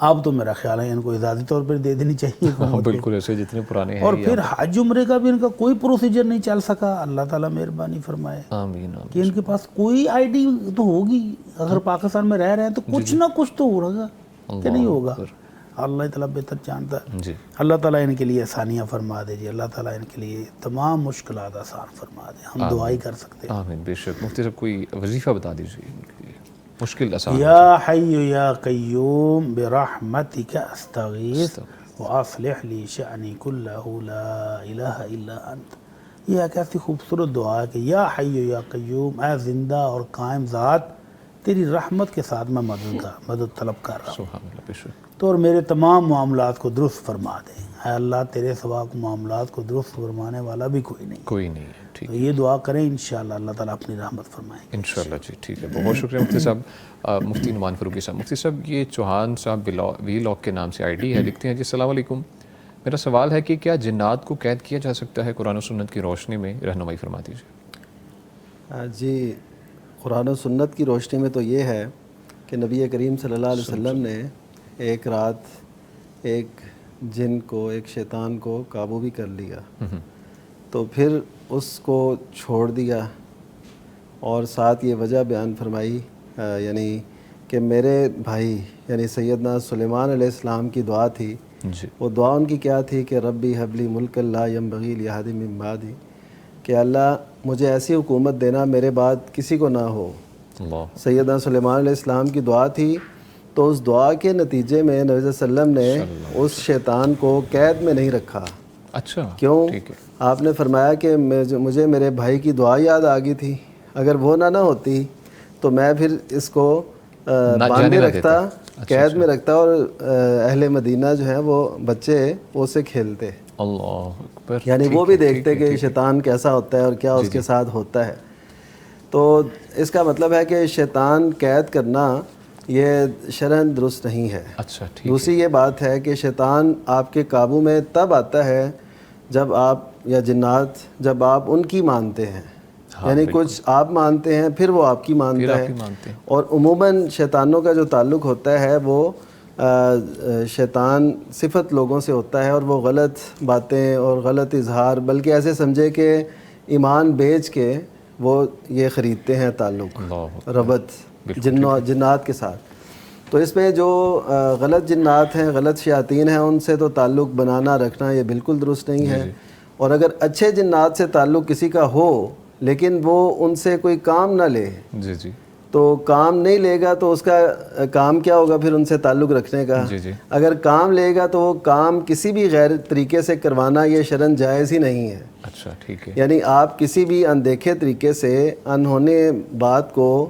اب تو میرا خیال ہے ان کو اذاتی طور پر دے دینی چاہیے. بالکل ایسے جتنے پرانے ہیں. اور پھر حج عمرے کا بھی ان کا کوئی پروسیجر نہیں چل سکا. اللہ تعالیٰ مہربانی فرمائے آمین کہ ان کے پاس کوئی ID تو ہوگی. اگر پاکستان میں رہ رہے ہیں تو کچھ نہ کچھ تو ہوگا کہ نہیں ہوگا. اللہ تعالیٰ بہتر جانتا ہے. اللہ تعالیٰ ان کے لیے آسانیاں فرما دے جی. اللہ تعالیٰ ان کے لیے تمام مشکلات آسان فرما دے. ہم دعائی کر سکتے ہیں. آمین. بے شک. مفتی صاحب کوئی وظیفہ بتا دیجیے مشکل آسان. یا حی یا قیوم برحمتک استغیث واصلح لی شأنی کلہ لا الہ الا انت. یہ ایک ایسی خوبصورت دعا ہے کہ یا حی یا قیوم, اے زندہ اور قائم ذات تیری رحمت کے ساتھ میں مدد طلب کر رہا ہوں. سبحان اللہ، بے شک. تو اور میرے تمام معاملات کو درست فرما دے. اے اللہ تیرے سوا معاملات کو درست فرمانے والا بھی کوئی نہیں. کوئی نہیں ہے. ٹھیک تو یہ دعا کریں، انشاءاللہ اللہ تعالیٰ اپنی رحمت فرمائیں گے انشاءاللہ. جی ٹھیک ہے، بہت شکریہ مفتی صاحب. مفتی نعمان فاروقی صاحب. مفتی صاحب یہ چوہان صاحب وی لاگ کے نام سے آئی ڈی ہے، لکھتے ہیں جی السلام علیکم، میرا سوال ہے کہ کیا جنات کو قید کیا جا سکتا ہے؟ قرآن و سنت کی روشنی میں رہنمائی فرما دیجیے. جی قرآن و سنت کی روشنی میں تو یہ ہے کہ نبی کریم صلی اللہ علیہ وسلم نے ایک رات ایک جن کو، ایک شیطان کو قابو بھی کر لیا، تو پھر اس کو چھوڑ دیا اور ساتھ یہ وجہ بیان فرمائی، یعنی کہ میرے بھائی یعنی سیدنا سلیمان علیہ السلام کی دعا تھی. وہ دعا ان کی کیا تھی کہ ربی حبلی ملک لا ینبغی لأحد من بعدی، کہ اللہ مجھے ایسی حکومت دینا میرے بعد کسی کو نہ ہو. سیدنا سلیمان علیہ السلام کی دعا تھی. تو اس دعا کے نتیجے میں نبی صلی اللہ علیہ وسلم نے اس شیطان کو قید میں نہیں رکھا. اچھا کیوں؟ آپ نے فرمایا کہ مجھے میرے بھائی کی دعا یاد آ گئی تھی، اگر وہ نہ ہوتی تو میں پھر اس کو باندھے رکھتا، قید میں رکھتا، اور اہل مدینہ جو ہیں وہ بچے اسے کھیلتے. اللہ اکبر. یعنی وہ بھی دیکھتے کہ شیطان کیسا ہوتا ہے اور کیا اس کے ساتھ ہوتا ہے. تو اس کا مطلب ہے کہ شیطان قید کرنا یہ شرعاً درست نہیں ہے. اچھا ٹھیک. دوسری یہ بات ہے کہ شیطان آپ کے قابو میں تب آتا ہے جب آپ، یا جنات جب آپ ان کی مانتے ہیں. یعنی کچھ آپ مانتے ہیں پھر وہ آپ کی مانتا ہے. اور عموماً شیطانوں کا جو تعلق ہوتا ہے وہ شیطان صفت لوگوں سے ہوتا ہے، اور وہ غلط باتیں اور غلط اظہار، بلکہ ایسے سمجھے کہ ایمان بیچ کے وہ یہ خریدتے ہیں تعلق، ربط جنات کے ساتھ. تو اس میں جو غلط جنات ہیں، غلط شیاطین ہیں، ان سے تو تعلق بنانا رکھنا یہ بالکل درست نہیں ہے. اور اگر اچھے جنات سے تعلق کسی کا ہو لیکن وہ ان سے کوئی کام نہ لے، تو کام نہیں لے گا تو اس کا کام کیا ہوگا پھر ان سے تعلق رکھنے کا؟ اگر کام لے گا تو وہ کام کسی بھی غیر طریقے سے کروانا یہ شرعاً جائز ہی نہیں ہے. اچھا ٹھیک ہے. یعنی آپ کسی بھی اندیکھے طریقے سے انہونے بات کو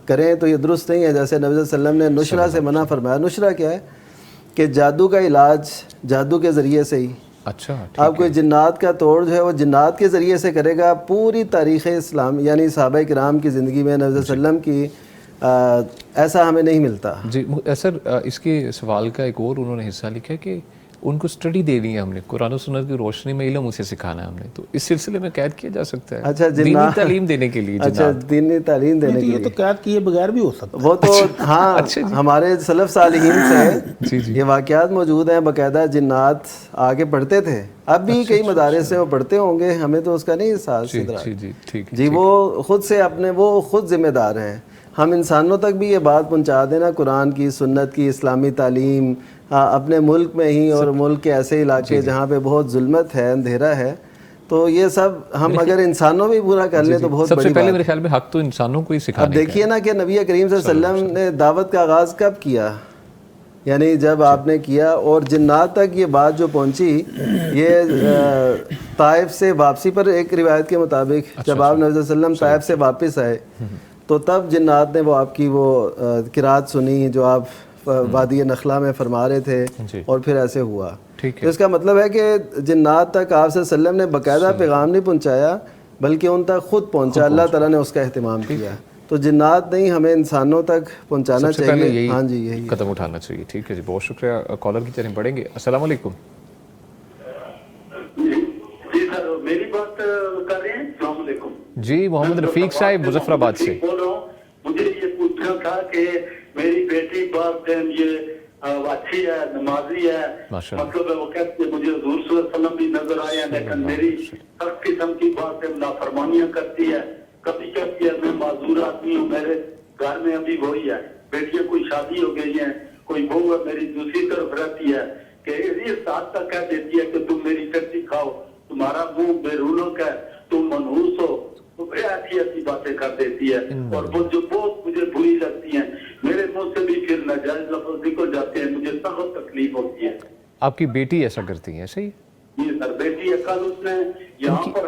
کریں تو یہ درست نہیں ہے. جیسے نبی صلی اللہ علیہ وسلم نے نشرہ سے منع فرمایا. نشرہ کیا ہے؟ کہ جادو کا علاج جادو کے ذریعے سے ہی. اچھا آپ کوئی جنات کا توڑ جو ہے وہ جنات کے ذریعے سے کرے گا. پوری تاریخ اسلام یعنی صحابہ کرام کی زندگی میں نبی صلی اللہ علیہ وسلم کی ایسا ہمیں نہیں ملتا. جی سر، اس کے سوال کا ایک اور انہوں نے حصہ لکھا ہے کہ ان کو اسٹڈی دینی ہے ہم نے، قرآن و سنت کی روشنی میں علم اسے سکھانا ہے ہم نے، تو اس سلسلے میں قید کیا جا سکتا ہے؟ اچھا دینی تعلیم دینے کے لیے. اچھا دینی تعلیم دینے کے لیے یہ تو قید کیے بغیر بھی ہو سکتا ہے. وہ تو ہاں ہمارے سلف صالحین سے یہ واقعات موجود ہیں. باقاعدہ جنات آگے پڑھتے تھے، اب بھی کئی مدارس سے وہ پڑھتے ہوں گے، ہمیں تو اس کا نہیں احساس. جی وہ خود سے اپنے وہ خود ذمہ دار ہیں. ہم انسانوں تک بھی یہ بات پہنچا دینا قرآن کی، سنت کی، اسلامی تعلیم اپنے ملک میں ہی، اور ملک کے ایسے علاقے جہاں پہ بہت ظلمت ہے، اندھیرا ہے، تو یہ سب ہم اگر انسانوں میں پورا کر لیں تو بہت سب سے بڑی پہلے میرے خیال میں حق تو انسانوں کو ہی سکھانے اب دیکھیے نا کہ نبی کریم صلی اللہ علیہ وسلم نے دعوت کا آغاز کب کیا؟ یعنی جب آپ نے کیا، اور جنات تک یہ بات جو پہنچی یہ طائف سے واپسی پر، ایک روایت کے مطابق جب آپ نبی صلی اللہ علیہ وسلم طائف سے واپس آئے تو تب جنات نے وہ آپ کی وہ قرات سنی جو آپ وادی نخلا میں فرما رہے تھے، اور پھر ایسے ہوا. تو اس کا مطلب ہے کہ جنات تک آپ صلی اللہ علیہ وسلم نے باقاعدہ پیغام نہیں پہنچایا بلکہ ان تک خود پہنچا. اللہ تعالیٰ نے اس کا اہتمام کیا. تو جنات نہیں، ہمیں انسانوں تک پہنچانا چاہیے. ہاں جی یہی قدم اٹھانا چاہیے. ٹھیک ہے جی، بہت شکریہ. کالر کی طرف پڑھیں گے. السلام علیکم. جی سر میری بات کر رہے ہیں؟ السلام علیکم. جی محمد رفیق صاحب مظفر آباد سے بول رہا ہوں. مجھے یہ پوچھنا تھا کہ میری بیٹی بات یہ اچھی ہے، نمازی ہے، مطلب ہے وہ کہتے ہیں مجھے حضور صلی اللہ علیہ وسلم بھی نظر آئے ہیں، لیکن میری ہر قسم کی بات ہے، نافرمانیاں کرتی ہے. کبھی کہتی ہے میں معذور آدمی ہوں، میرے گھر میں ابھی وہی ہے، بیٹیاں کوئی شادی ہو گئی ہیں، کوئی بہو ہے میری دوسری طرف رہتی ہے، کہ اس ساتھ تک کہہ دیتی ہے کہ تم میری کچی کھاؤ، تمہارا منہ بے رونق ہے، تم منحوس ہو. ایسی ایسی باتیں کر دیتی ہے، اور وہ جو بہت مجھے بری لگتی ہیں. میرے منہ سے بھی پھر ناجائز لفظ نکل جاتے ہیں، مجھے سخت تکلیف ہوتی ہے. آپ کی بیٹی ایسا کرتی ہے؟ صحیح جی سر، بیٹی ہے. کل اس نے یہاں پر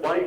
22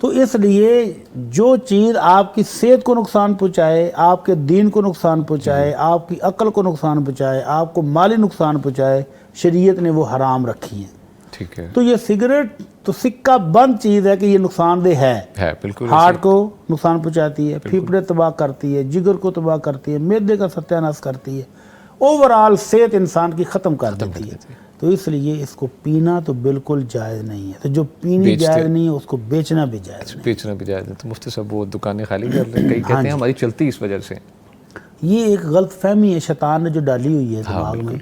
تو اس لیے جو چیز آپ کی صحت کو نقصان پہنچائے، آپ کے دین کو نقصان پہنچائے، آپ کی عقل کو نقصان پہنچائے، آپ کو مالی نقصان پہنچائے، شریعت نے وہ حرام رکھی ہیں. ٹھیک ہے. تو یہ سگریٹ تو سکہ بند چیز ہے کہ یہ نقصان دہ ہے. بالکل. ہارٹ کو نقصان پہنچاتی ہے، پھیپھڑے تباہ کرتی ہے، جگر کو تباہ کرتی ہے، معدے کا ستیہ ناش کرتی ہے، اوورآل صحت انسان کی ختم کر دیتی ہے. تو اس لیے اس کو پینا تو بالکل جائز نہیں ہے. تو جو پینی جائز نہیں ہے اس کو بیچنا بھی جائز نہیں. بیچنا بھی جائز نہیں. تو مفتی صاحب وہ دکانیں خالی کر رہے ہیں، کئی کہتے ہیں ہماری چلتی اس وجہ سے. یہ ایک غلط فہمی ہے شیطان نے جو ڈالی ہوئی ہے دماغ میں.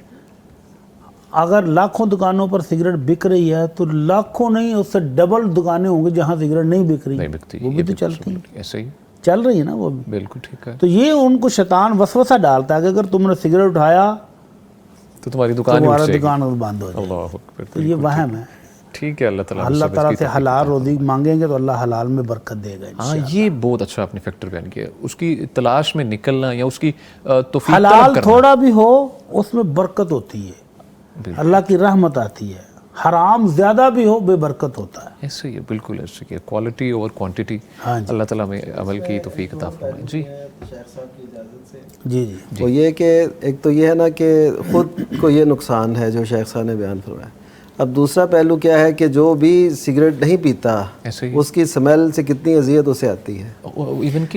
اگر لاکھوں دکانوں پر سگریٹ بک رہی ہے تو لاکھوں نہیں، اس سے ڈبل دکانیں ہوں گی جہاں سگریٹ نہیں بک رہی، وہ بھی تو چلتی ہیں. ایسے ہی چل رہی ہے نا وہ بھی. بالکل ٹھیک ہے. تو یہ ان کو شیطان وسوسہ ڈالتا ہے کہ اگر تم نے سگریٹ اٹھایا تو تمہاری دکان بند ہو جائے. اللہ اکبر. تو یہ وہم ہے. ٹھیک ہے. اللہ تعالیٰ سے حلال روزی مانگیں گے تو اللہ حلال میں برکت دے گا. ہاں یہ بہت اچھا آپ نے فیکٹر بیان کیا. اس کی تلاش میں نکلنا یا اس کی توفیق حلال تھوڑا بھی ہو اس میں برکت ہوتی ہے، اللہ کی رحمت آتی ہے. حرام زیادہ بھی ہو بے برکت ہوتا ہے. ایسے ہی ہے. بالکل ایسے کہ کوالٹی اوور کوانٹٹی. اللہ تعالیٰ میں عمل کی توفیق عطا فرمائے. جی جی جی. وہ یہ کہ ایک تو یہ ہے نا کہ خود کو یہ نقصان ہے جو شیخ صاحب نے بیان فرمایا. اب دوسرا پہلو کیا ہے کہ جو بھی سگریٹ نہیں پیتا اس کی سمیل سے کتنی اذیت اسے آتی ہے.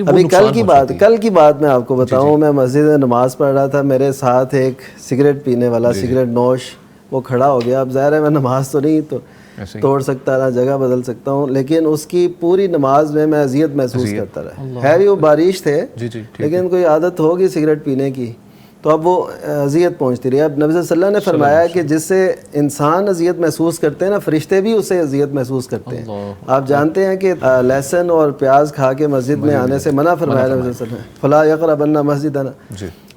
ابھی کل کی بات میں آپ کو بتاؤں، میں مسجد میں نماز پڑھ رہا تھا، میرے ساتھ ایک سگریٹ پینے والا سگریٹ نوش وہ کھڑا ہو گیا. اب ظاہر ہے میں نماز تو نہیں تو توڑ سکتا نہ جگہ بدل سکتا ہوں، لیکن اس کی پوری نماز میں اذیت محسوس کرتا رہا. ہے بھی وہ بارش تھے لیکن کوئی عادت ہوگی سگریٹ پینے کی تو اب وہ اذیت پہنچتی رہی. اب نبی صلی اللہ علیہ وسلم نے فرمایا کہ جس سے انسان اذیت محسوس کرتے ہیں نا، فرشتے بھی اسے اذیت محسوس کرتے ہیں. آپ جانتے ہیں کہ لہسن اور پیاز کھا کے مسجد میں آنے سے منع فرمایا نبی صلی اللہ علیہ وسلم نے، فلا یقربن مسجدنا.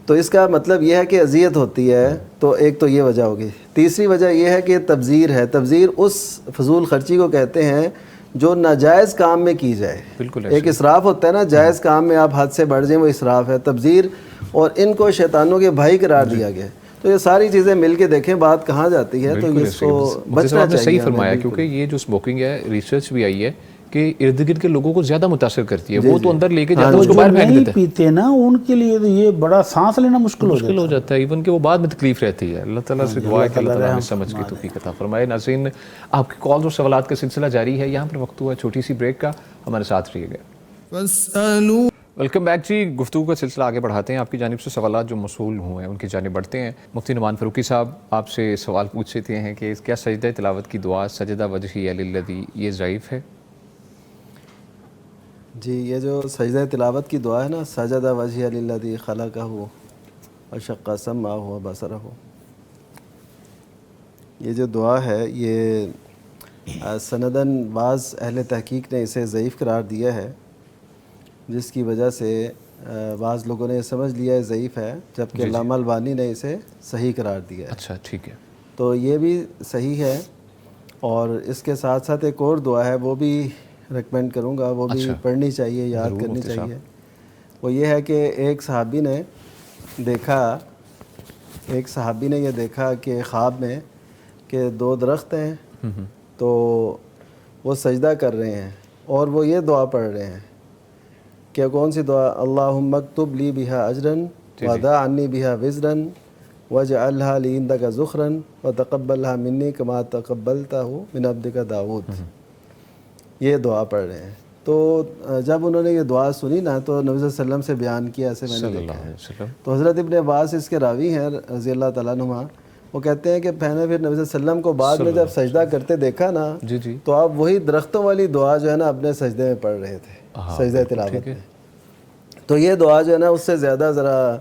تو اس کا مطلب یہ ہے کہ اذیت ہوتی ہے. تو ایک تو یہ وجہ ہوگی. تیسری وجہ یہ ہے کہ تبذیر ہے. تبذیر اس فضول خرچی کو کہتے ہیں جو ناجائز کام میں کی جائے. ایک اسراف ہوتا ہے نا، جائز کام میں آپ حد سے بڑھ جائیں وہ اسراف ہے. تبذیر اور ان کو شیطانوں کے بھائی قرار دیا گیا. تو یہ ساری چیزیں مل کے دیکھیں بات کہاں جاتی ہے. تو اس کو بچنا چاہیے. صحیح فرمایا، کیونکہ یہ جو اسموکنگ ہے ریسرچ بھی آئی ہے کہ ارد گرد کے لوگوں کو زیادہ متاثر کرتی ہے. وہ تو اندر لے کے جاتے ہیں، اس کو باہر پھینک دیتے ہیں. پیتے نا ان کے لیے تو یہ بڑا سانس لینا مشکل ہو جاتا ہے. ایون کہ وہ بعد میں تکلیف رہتی ہے. اللہ تعالیٰ سے دعا ہے کہ اللہ تعالیٰ ہمیں سمجھ کی توفیق عطا فرمائے. ناظرین، آپ کے کالز اور سوالات کا سلسلہ جاری ہے. یہاں پر وقت ہوا چھوٹی سی بریک کا، ہمارے ساتھ رہیے گا. ویلکم بیک جی. گفتگو کا سلسلہ آگے بڑھاتے ہیں. آپ کی جانب سے سوالات جو موصول ہوئے ہیں ان کی جانب بڑھتے ہیں. مفتی نعمان فاروقی صاحب آپ سے سوال پوچھتے ہیں کہ کیا سجدہ تلاوت کی دعا سجدہ وجہی للذی یہ ضعیف ہے؟ جی، یہ جو سجدہ تلاوت کی دعا ہے نا، سجدہ وجہی للذی خلقہ وشق سمعہ وبصرہ، یہ جو دعا ہے یہ سنداً بعض اہل تحقیق نے اسے ضعیف قرار دیا ہے، جس کی وجہ سے بعض لوگوں نے یہ سمجھ لیا ہے ضعیف ہے، جبکہ علامہ البانی نے اسے صحیح قرار دیا ہے. اچھا ٹھیک ہے. تو یہ بھی صحیح ہے. اور اس کے ساتھ ساتھ ایک اور دعا ہے، وہ بھی ریکمینڈ کروں گا، وہ بھی پڑھنی چاہیے، یاد کرنی چاہیے. وہ یہ ہے کہ ایک صحابی نے یہ دیکھا کہ خواب میں کہ دو درخت ہیں تو وہ سجدہ کر رہے ہیں اور وہ یہ دعا پڑھ رہے ہیں کہ کون سی دعا؟ اللہم اکتب لی بہا اجرن وضع عنی بہا وزرن واجعلھا لی عندک ذخرن وتقبلھا منی کما تقبلتہ من عبدک داؤد. یہ دعا پڑھ رہے ہیں. تو جب انہوں نے یہ دعا سنی نا تو نبی صلی اللہ علیہ وسلم سے بیان کیا، ایسے میں نے دیکھا ہے. تو حضرت ابن عباس اس کے راوی ہیں رضی اللہ تعالیٰ عنہما، وہ کہتے ہیں کہ میں نے پھر نبی صلی اللہ علیہ وسلم کو بعد میں جب سجدہ کرتے دیکھا نا تو آپ وہی درختوں والی دعا جو ہے نا اپنے سجدے میں پڑھ رہے تھے، سجدہ تلاوت میں. تو یہ دعا جو ہے نا اس سے زیادہ ذرا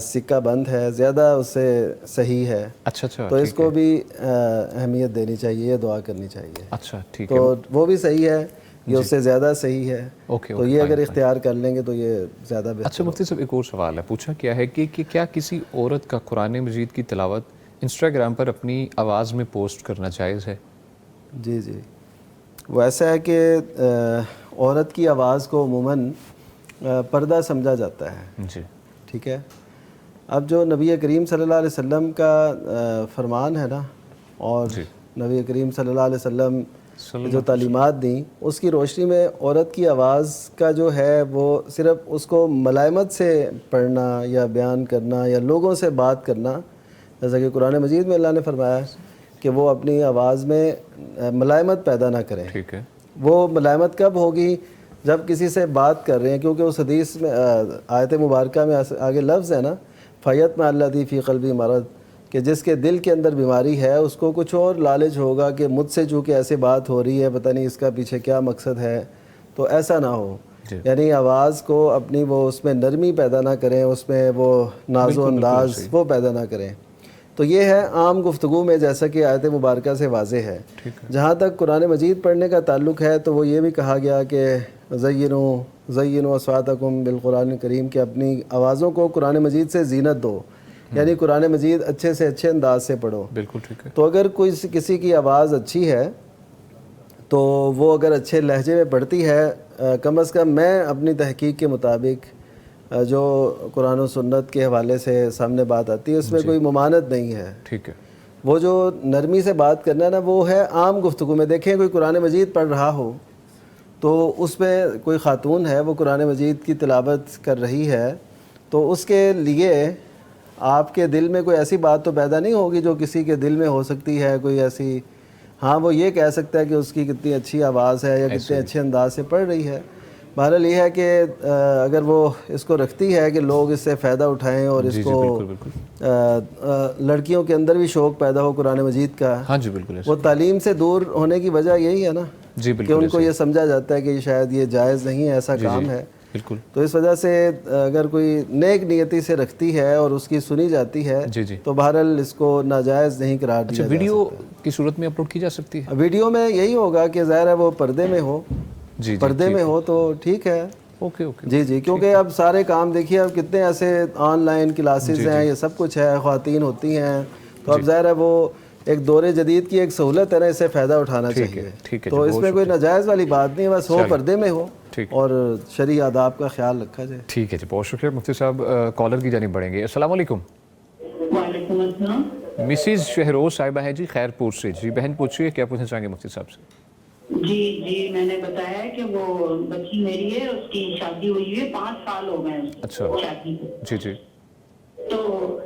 سکہ بند ہے، زیادہ اس سے صحیح ہے. اچھا. تو اس کو بھی اہمیت دینی چاہیے، یہ دعا کرنی چاہیے. اچھا ٹھیک ہے. تو وہ بھی صحیح ہے، یہ اس سے زیادہ صحیح ہے. تو یہ اگر اختیار کر لیں گے تو یہ زیادہ بہتر. اچھا مفتی صاحب، ایک اور سوال ہے. پوچھا کیا ہے کہ کیا کسی عورت کا قرآن مجید کی تلاوت انسٹاگرام پر اپنی آواز میں پوسٹ کرنا جائز ہے؟ جی، وہ ایسا ہے کہ عورت کی آواز کو عموماً پردہ سمجھا جاتا ہے. جی ٹھیک ہے. اب جو نبی کریم صلی اللہ علیہ وسلم کا فرمان ہے نا، اور نبی کریم صلی اللہ علیہ وسلم جو تعلیمات دیں اس کی روشنی میں عورت کی آواز کا جو ہے وہ صرف اس کو ملائمت سے پڑھنا یا بیان کرنا یا لوگوں سے بات کرنا، جیسا کہ قرآن مجید میں اللہ نے فرمایا کہ وہ اپنی آواز میں ملائمت پیدا نہ کریں. ٹھیک ہے. وہ ملائمت کب ہوگی؟ جب کسی سے بات کر رہے ہیں، کیونکہ اس حدیث میں آیت مبارکہ میں آگے لفظ ہے نا فیت میں اللہ فی قلبی مرض، کہ جس کے دل کے اندر بیماری ہے اس کو کچھ اور لالچ ہوگا کہ مجھ سے چونکہ ایسے بات ہو رہی ہے پتہ نہیں اس کا پیچھے کیا مقصد ہے. تو ایسا نہ ہو، یعنی آواز کو اپنی وہ اس میں نرمی پیدا نہ کریں، اس میں وہ ناز و انداز وہ پیدا نہ کریں. تو یہ ہے عام گفتگو میں، جیسا کہ آیت مبارکہ سے واضح ہے. جہاں تک قرآن مجید پڑھنے کا تعلق ہے تو وہ یہ بھی کہا گیا کہ زینوا اصواتکم بالقرآن کریم، کہ اپنی آوازوں کو قرآن مجید سے زینت دو، یعنی قرآن مجید اچھے سے اچھے انداز سے پڑھو. بالکل ٹھیک ہے. تو اگر کسی کی آواز اچھی ہے تو وہ اگر اچھے لہجے میں پڑھتی ہے، کم از کم میں اپنی تحقیق کے مطابق جو قرآن و سنت کے حوالے سے سامنے بات آتی ہے اس میں کوئی ممانعت نہیں ہے. ٹھیک ہے. وہ جو نرمی سے بات کرنا ہے نا وہ ہے عام گفتگو میں. دیکھیں کوئی قرآن مجید پڑھ رہا ہو تو اس میں کوئی خاتون ہے وہ قرآن مجید کی تلاوت کر رہی ہے، تو اس کے لیے آپ کے دل میں کوئی ایسی بات تو پیدا نہیں ہوگی جو کسی کے دل میں ہو سکتی ہے کوئی ایسی. ہاں وہ یہ کہہ سکتا ہے کہ اس کی کتنی اچھی آواز ہے یا کتنے اچھے انداز سے پڑھ رہی ہے. بہرحال یہ ہے کہ اگر وہ اس کو رکھتی ہے کہ لوگ اس سے فائدہ اٹھائیں اور اس کو لڑکیوں کے اندر بھی شوق پیدا ہو قرآن مجید کا. ہاں جی بالکل. وہ تعلیم سے دور ہونے کی وجہ یہی ہے نا کہ ان کو یہ سمجھا جاتا ہے کہ شاید یہ جائز نہیں ہے، ایسا کام ہے. بالکل. تو اس وجہ سے اگر کوئی نیک نیتی سے رکھتی ہے اور اس کی سنی جاتی ہے تو بہرحال اس کو ناجائز نہیں قرار دیا جا سکتا. ویڈیو کی صورت میں اپلوڈ کی جا سکتی ہے؟ ویڈیو میں یہی ہوگا کہ ظاہر ہے وہ پردے میں ہو. پردے میں ہو تو ٹھیک ہے. اوکے. جی کیونکہ اب سارے کام دیکھیے، اب کتنے ایسے آن لائن کلاسز ہیں، یہ سب کچھ ہے، خواتین ہوتی ہیں، تو اب ظاہر ہے وہ ایک دور جدید کی ایک سہولت ہے نا، اس سے فائدہ اٹھانا چاہیے. تو اس میں کوئی ناجائز والی بات نہیں ہے، بس ہو پردے میں ہو اور شرعی آداب کا خیال رکھا جائے. ٹھیک ہے جی، بہت شکریہ مفتی صاحب. کالر کی جانب بڑھیں گے. السلام علیکم. وعلیکم السلام. مسز شہروز صاحبہ ہیں جی خیر پور سے. جی بہن پوچھیے کیا پوچھنا چاہیں گے مفتی صاحب سے. جی میں نے بتایا ہے کہ وہ بچی میری ہے، اس کی شادی ہوئی ہے، 5 سال ہو گئے اچھا شادی کو.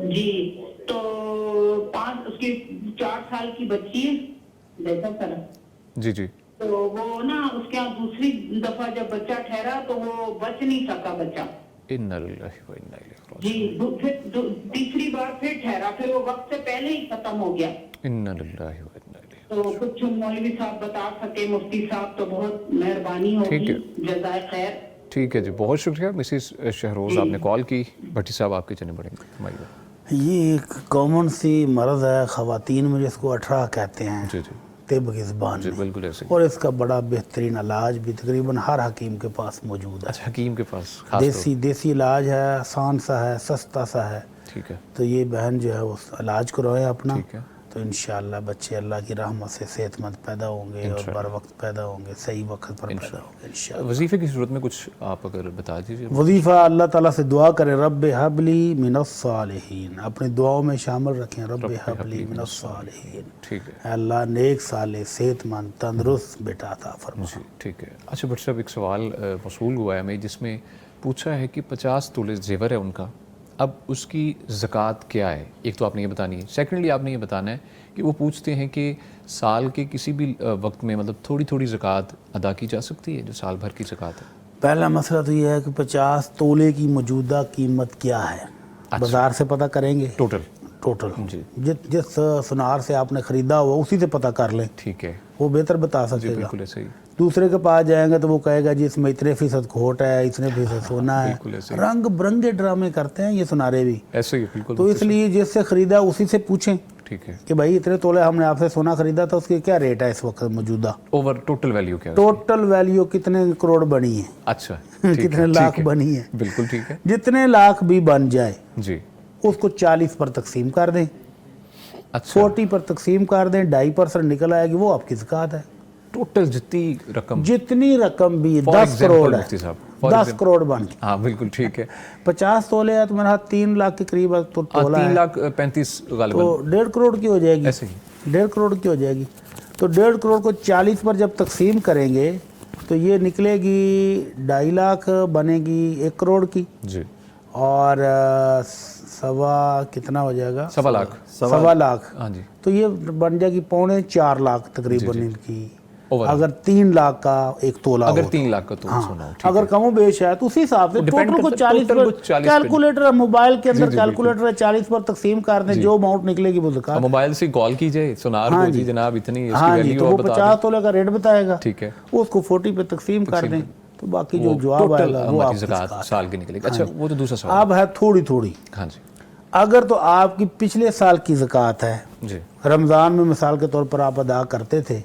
جی تو 5 اس کی 4 سال کی بچی ہے دیکھا سر. جی تو وہ نا اس کے یہاں دوسری دفعہ جب بچہ ٹھہرا تو وہ بچ نہیں سکا بچہ. انا للہ و انا الیہ راجعون. جی پھر تیسری بار پھر ٹھہرا، پھر وہ وقت سے پہلے ہی ختم ہو گیا. انا للہ و انا الیہ. تو کچھ مولوی صاحب بتا سکے، مفتی صاحب تو بہت مہربانی ہوگی، جزائے خیر. ٹھیک ہے جی، بہت شکریہ مسز شہروز، آپ نے کال کی. بھٹی صاحب آپ کے چنے بڑھیں گے. یہ ایک کامن سی مرض ہے خواتین میں جس کو 18 کہتے ہیں طب کی زبان میں. بالکل ایسے. اور اس کا بڑا بہترین علاج بھی تقریباً ہر حکیم کے پاس موجود ہے. اچھا حکیم کے پاس دیسی علاج ہے، آسان سا ہے، سستا سا ہے. ٹھیک ہے. تو یہ بہن جو ہے وہ علاج کروائے اپنا. ٹھیک ہے. تو انشاءاللہ بچے اللہ کی رحمت سے صحت مند پیدا ہوں گے اور بر وقت پیدا ہوں گے، صحیح وقت پر پیدا ہوں گے انشاءاللہ. وظیفے کی صورت میں کچھ آپ اگر بتا دیجیے. وظیفہ اللہ تعالیٰ سے دعا کریں رب حب لی من الصالحین، اپنی دعاؤں میں شامل رکھیں رب حب لی من الصالحین. ٹھیک ہے. اللہ نیک صالح صحت مند تندرست بیٹا عطا فرما. جی ٹھیک ہے. اچھا بٹ صاحب ایک سوال موصول ہوا ہے ہمیں جس میں پوچھا ہے کہ 50 تولے زیور ہے ان کا، اب اس کی زکوٰۃ کیا ہے؟ ایک تو آپ نے یہ بتانی ہے. سیکنڈلی آپ نے یہ بتانا ہے کہ وہ پوچھتے ہیں کہ سال کے کسی بھی وقت میں مطلب تھوڑی زکوٰۃ ادا کی جا سکتی ہے جو سال بھر کی زکوٰۃ ہے؟ پہلا مسئلہ تو یہ ہے کہ 50 تولے کی موجودہ قیمت کیا ہے. بازار سے پتہ کریں گے ٹوٹل جی. جس سنار سے آپ نے خریدا ہوا اسی سے پتہ کر لیں. ٹھیک ہے. وہ بہتر بتا سکے گا. بالکل ایسے ہی. دوسرے کے پاس جائیں گے تو وہ کہے گا جی اس میں اتنے فیصد کھوٹ ہے، اتنے فیصد سونا ہے. رنگ برنگے ڈرامے کرتے ہیں یہ سنارے بھی. ایسے ہی بالکل. تو اس لیے جس سے خریدا اسی سے پوچھیں ٹھیک ہے کہ بھائی اتنے تولے ہم نے آپ سے سونا خریدا تھا، اس کی کیا ریٹ ہے اس وقت موجودہ؟ اوور ٹوٹل ویلیو کیا ہے؟ ٹوٹل ویلیو کتنے کروڑ بنی ہے. اچھا کتنے لاکھ بنی ہے. بالکل ٹھیک ہے. جتنے لاکھ بھی بن جائے جی اس کو 40 پر تقسیم کر دیں. اچھا 40 پر تقسیم کر دیں، 2.5% نکل آئے گی، وہ آپ کی زکوٰۃ ہے. ٹوٹل جتنی رقم بھی 10 کروڑ ہے، 10 کروڑ بن گئی. ہاں بالکل ٹھیک ہے. 50 تولے ہے تو میرا 3 لاکھ کے قریب تولہ ہے، 3,35,00,000 غالباً. تو 1.5 کروڑ کی ہو جائے گی. ایسے ہی 1.5 کروڑ کی ہو جائے گی. تو 1.5 کروڑ کو 40 پر جب تقسیم کریں گے تو یہ نکلے گی 2.5 لاکھ بنے گی 1 کروڑ کی جی، اور سوا کتنا ہو جائے گا؟ 1.25 لاکھ. ہاں جی، تو یہ بن جائے گی 3.25 لاکھ تقریباً ان کی. اگر 3 لاکھ کا ایک تولہ اگر 3 لاکھ کا تو سونا ہو، اگر کم و بیش ہے تو اسی حساب سے ٹوٹل کو 40 پر کیلکولیٹر ہے، موبائل کے اندر کیلکولیٹر ہے، 40 پر تقسیم کر دیں جو اماؤنٹ نکلے گی وہ زکات. موبائل سے کال کیجئے سونار کو، جی جناب اتنی اس کی ہاں جی، ویلیو تو آپ وہ بتا 50 تولے کا ریٹ بتائے گا، ٹھیک ہے، اس کو 40 پہ تقسیم کر دیں تو باقی جو جواب آئے گا وہ آپ کی زکات سال کی نکلے گی. اچھا وہ تو دوسرا سوال. اب ہے تھوڑی تھوڑی. ہاں جی اگر تو آپ کی پچھلے سال کی زکات ہے، جی، رمضان میں مثال کے طور پر آپ ادا کرتے تھے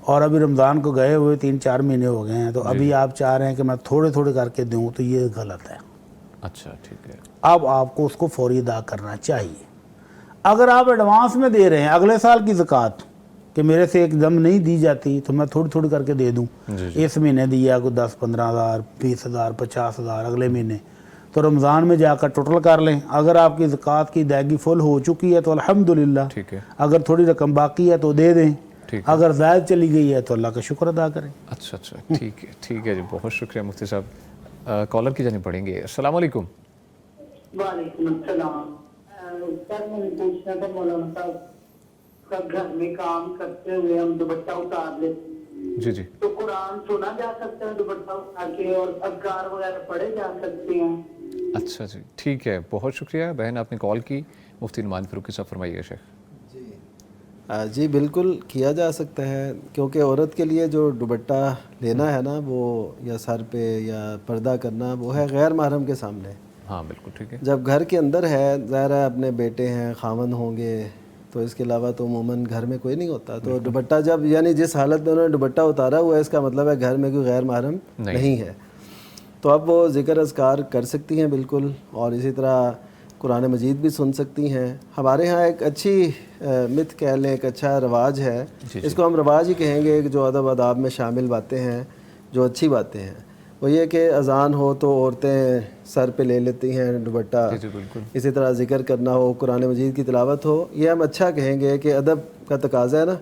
اور ابھی رمضان کو گئے ہوئے 3-4 مہینے ہو گئے ہیں، تو ابھی آپ چاہ رہے ہیں کہ میں تھوڑے تھوڑے کر کے دوں، تو یہ غلط ہے. اچھا ٹھیک ہے. اب آپ کو اس کو فوری ادا کرنا چاہیے. اگر آپ ایڈوانس میں دے رہے ہیں اگلے سال کی زکات کہ میرے سے ایک دم نہیں دی جاتی تو میں تھوڑی تھوڑی کر کے دے دوں، اس مہینے دیا کوئی 10-15 ہزار 20 ہزار 50 ہزار اگلے مہینے، تو رمضان میں جا کر ٹوٹل کر لیں. اگر آپ کی زکات کی ادائیگی فل ہو چکی ہے تو الحمدللہ، ٹھیک ہے. اگر تھوڑی رقم باقی ہے تو دے دیں، اگر زائد چلی گئی ہے تو اللہ کا شکر ادا کریں. اچھا ٹھیک ہے، ٹھیک ہے جی، بہت شکریہ مفتی صاحب. کالر کی جانب پڑھیں گے. السلام علیکم. وعلیکم السلام. سر میں پوچھنا تھا مولانا صاحب، سب گھر میں کام کرتے ہوئے ہم دوپٹہ اتار لیتے ہیں، جی جی، تو قرآن سنا جا سکتا ہے دوپٹہ اتار کے اور اذکار وغیرہ پڑھے جا سکتے ہیں؟ اچھا جی ٹھیک ہے، بہت شکریہ بہن آپ نے کال کی. مفتی نعمان فاروقی صاحب فرمائیے شیخ. جی بالکل کیا جا سکتا ہے، کیونکہ عورت کے لیے جو دوپٹہ لینا ہے نا وہ یا سر پہ یا پردہ کرنا وہ ہے غیر محرم کے سامنے. ہاں بالکل ٹھیک ہے. جب گھر کے اندر ہے ظاہر ہے اپنے بیٹے ہیں خاوند ہوں گے تو اس کے علاوہ تو عموماً گھر میں کوئی نہیں ہوتا، تو دوپٹہ جب یعنی جس حالت میں انہوں نے دوپٹہ اتارا ہوا ہے اس کا مطلب ہے گھر میں کوئی غیر محرم نہیں ہے، تو اب وہ ذکر اذکار کر سکتی ہیں بالکل، اور اسی طرح قرآن مجید بھی سن سکتی ہیں. ہمارے ہاں ایک اچھی مت کہہ لیں، ایک اچھا رواج ہے، اس کو ہم رواج ہی کہیں گے، جو ادب آداب میں شامل باتیں ہیں جو اچھی باتیں ہیں، وہ یہ کہ اذان ہو تو عورتیں سر پہ لے لیتی ہیں دوپٹہ، اسی طرح ذکر کرنا ہو، قرآن مجید کی تلاوت ہو، یہ ہم اچھا کہیں گے کہ ادب کا تقاضا ہے نا.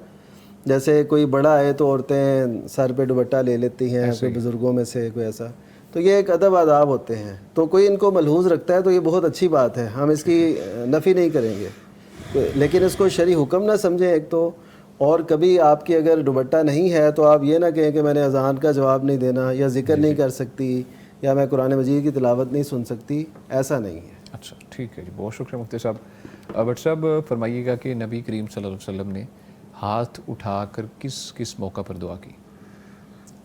جیسے کوئی بڑا آئے تو عورتیں سر پہ دوپٹہ لے لیتی ہیں، کوئی بزرگوں میں سے کوئی ایسا، تو یہ ایک ادب آداب ہوتے ہیں. تو کوئی ان کو ملحوظ رکھتا ہے تو یہ بہت اچھی بات ہے، ہم اس کی نفی نہیں کریں گے، لیکن اس کو شرعی حکم نہ سمجھیں ایک تو، اور کبھی آپ کی اگر دوپٹہ نہیں ہے تو آپ یہ نہ کہیں کہ میں نے اذان کا جواب نہیں دینا، یا ذکر نہیں کر سکتی، یا میں قرآن مجید کی تلاوت نہیں سن سکتی، ایسا نہیں ہے. اچھا ٹھیک ہے جی، بہت شکریہ مفتی صاحب. بٹ صاحب فرمائیے گا کہ نبی کریم صلی اللہ علیہ وسلم نے ہاتھ اٹھا کر کس موقع پر دعا کی؟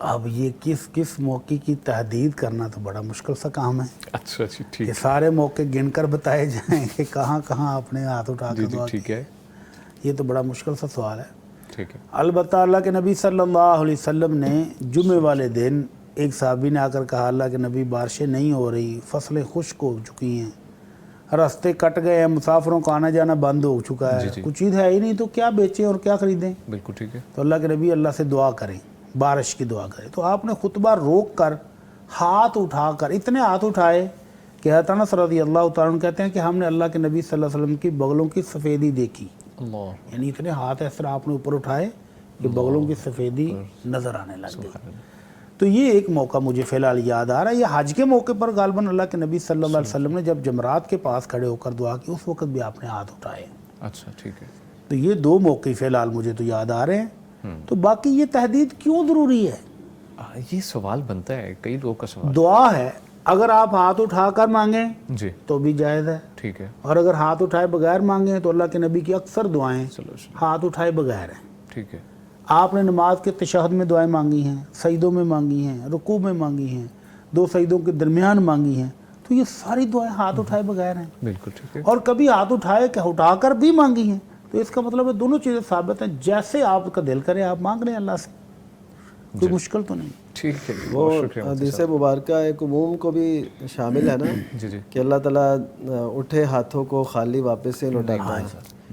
اب یہ کس موقع کی تحدید کرنا تو بڑا مشکل سا کام ہے. اچھا جی ٹھیک ہے. سارے موقع گن کر بتائے جائیں کہ کہاں کہاں آپ نے ہاتھ اٹھا کر دعا کی، ٹھیک ہے، یہ تو بڑا مشکل سا سوال ہے. ٹھیک ہے. البتہ اللہ کے نبی صلی اللہ علیہ وسلم نے جمعے والے دن ایک صحابی نے آ کر کہا اللہ کے نبی بارشیں نہیں ہو رہی، فصلیں خشک ہو چکی ہیں، راستے کٹ گئے ہیں، مسافروں کا آنا جانا بند ہو چکا ہے، کچھ چیز ہے ہی نہیں تو کیا بیچیں اور کیا خریدیں. بالکل ٹھیک ہے. تو اللہ کے نبی اللہ سے دعا کریں، بارش کی دعا کریں. تو آپ نے خطبہ روک کر ہاتھ اٹھا کر اتنے ہاتھ اٹھائے کہ حضرت انس رضی اللہ تعالیٰ عنہ کہتے ہیں کہ ہم نے اللہ کے نبی صلی اللہ علیہ وسلم کی بغلوں کی سفیدی دیکھی. یعنی اتنے ہاتھ اس طرح آپ نے اوپر اٹھائے کہ بغلوں کی سفیدی نظر آنے لگ گئی. تو یہ ایک موقع مجھے فی الحال یاد آ رہا ہے. یہ حج کے موقع پر غالباً اللہ کے نبی صلی اللہ علیہ وسلم نے جب جمرات کے پاس کھڑے ہو کر دعا کی اس وقت بھی آپ نے ہاتھ اٹھائے. اچھا ٹھیک ہے. تو یہ 2 موقع فی الحال مجھے تو یاد آ رہے ہیں. تو باقی یہ تحدید کیوں ضروری ہے؟ یہ سوال بنتا ہے کئی لوگوں کا سوال. دعا ہے، اگر آپ ہاتھ اٹھا کر مانگیں جی تو بھی جائز ہے، ٹھیک ہے، اور اگر ہاتھ اٹھائے بغیر مانگیں تو اللہ کے نبی کی اکثر دعائیں ہاتھ اٹھائے بغیر ہیں. ٹھیک ہے. آپ نے نماز کے تشہد میں دعائیں مانگی ہیں، سجدوں میں مانگی ہیں، رکوع میں مانگی ہیں، 2 سجدوں کے درمیان مانگی ہیں، تو یہ ساری دعائیں ہاتھ اٹھائے بغیر ہیں. بالکل ٹھیک ہے. اور کبھی ہاتھ اٹھائے کہ اٹھا کر بھی مانگی ہیں، تو اس کا مطلب ہے دونوں چیزیں ثابت ہیں. جیسے آپ کا دل کرے آپ مانگ رہے ہیں اللہ سے، کوئی مشکل تو نہیں. ٹھیک ہے. وہ حدیث مبارکہ ایک عموم کو بھی شامل ہے نا کہ اللہ تعالیٰ اٹھے ہاتھوں کو خالی واپس سے لوٹاتا ہے.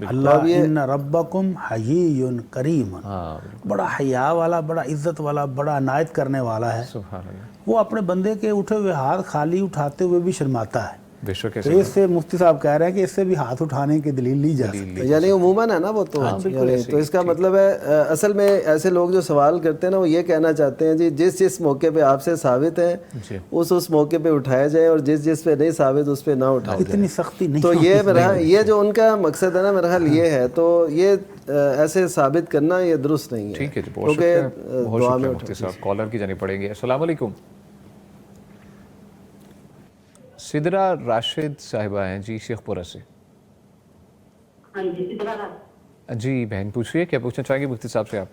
اللہ ان ربکم حیی کریم، بڑا حیا والا، بڑا عزت والا، بڑا عنایت کرنے والا ہے. سبحان اللہ. وہ اپنے بندے کے اٹھے ہوئے ہاتھ خالی اٹھاتے ہوئے بھی شرماتا ہے. بے شک تو اس سے مفتی صاحب کہہ رہے ہیں کہ اس سے بھی ہاتھ اٹھانے کی دلیل لی جا سکتی ہے، یعنی عموماً ہے نا وہ تو تو اس کا مطلب ہے اصل میں ایسے لوگ جو سوال کرتے ہیں نا وہ یہ کہنا چاہتے ہیں جی جس موقع پہ آپ سے ثابت ہے اس موقع پہ اٹھایا جائے اور جس پہ نہیں ثابت اس پہ نہ اٹھایا جائے. اتنی سختی نہیں. تو یہ جو ان کا مقصد ہے نا میرا خیال یہ ہے، تو یہ ایسے ثابت کرنا یہ درست نہیں ہے. ٹھیک ہے جی، بہت شکریہ مفتی صاحب. کالر کی جانب پڑیں گے. السلام علیکم. سدرا راشد صاحبہ ہیں جی شیخ پورہ سے. جی بہن پوچھئے، کیا پوچھنا چاہیں گے مفتی صاحب سے آپ؟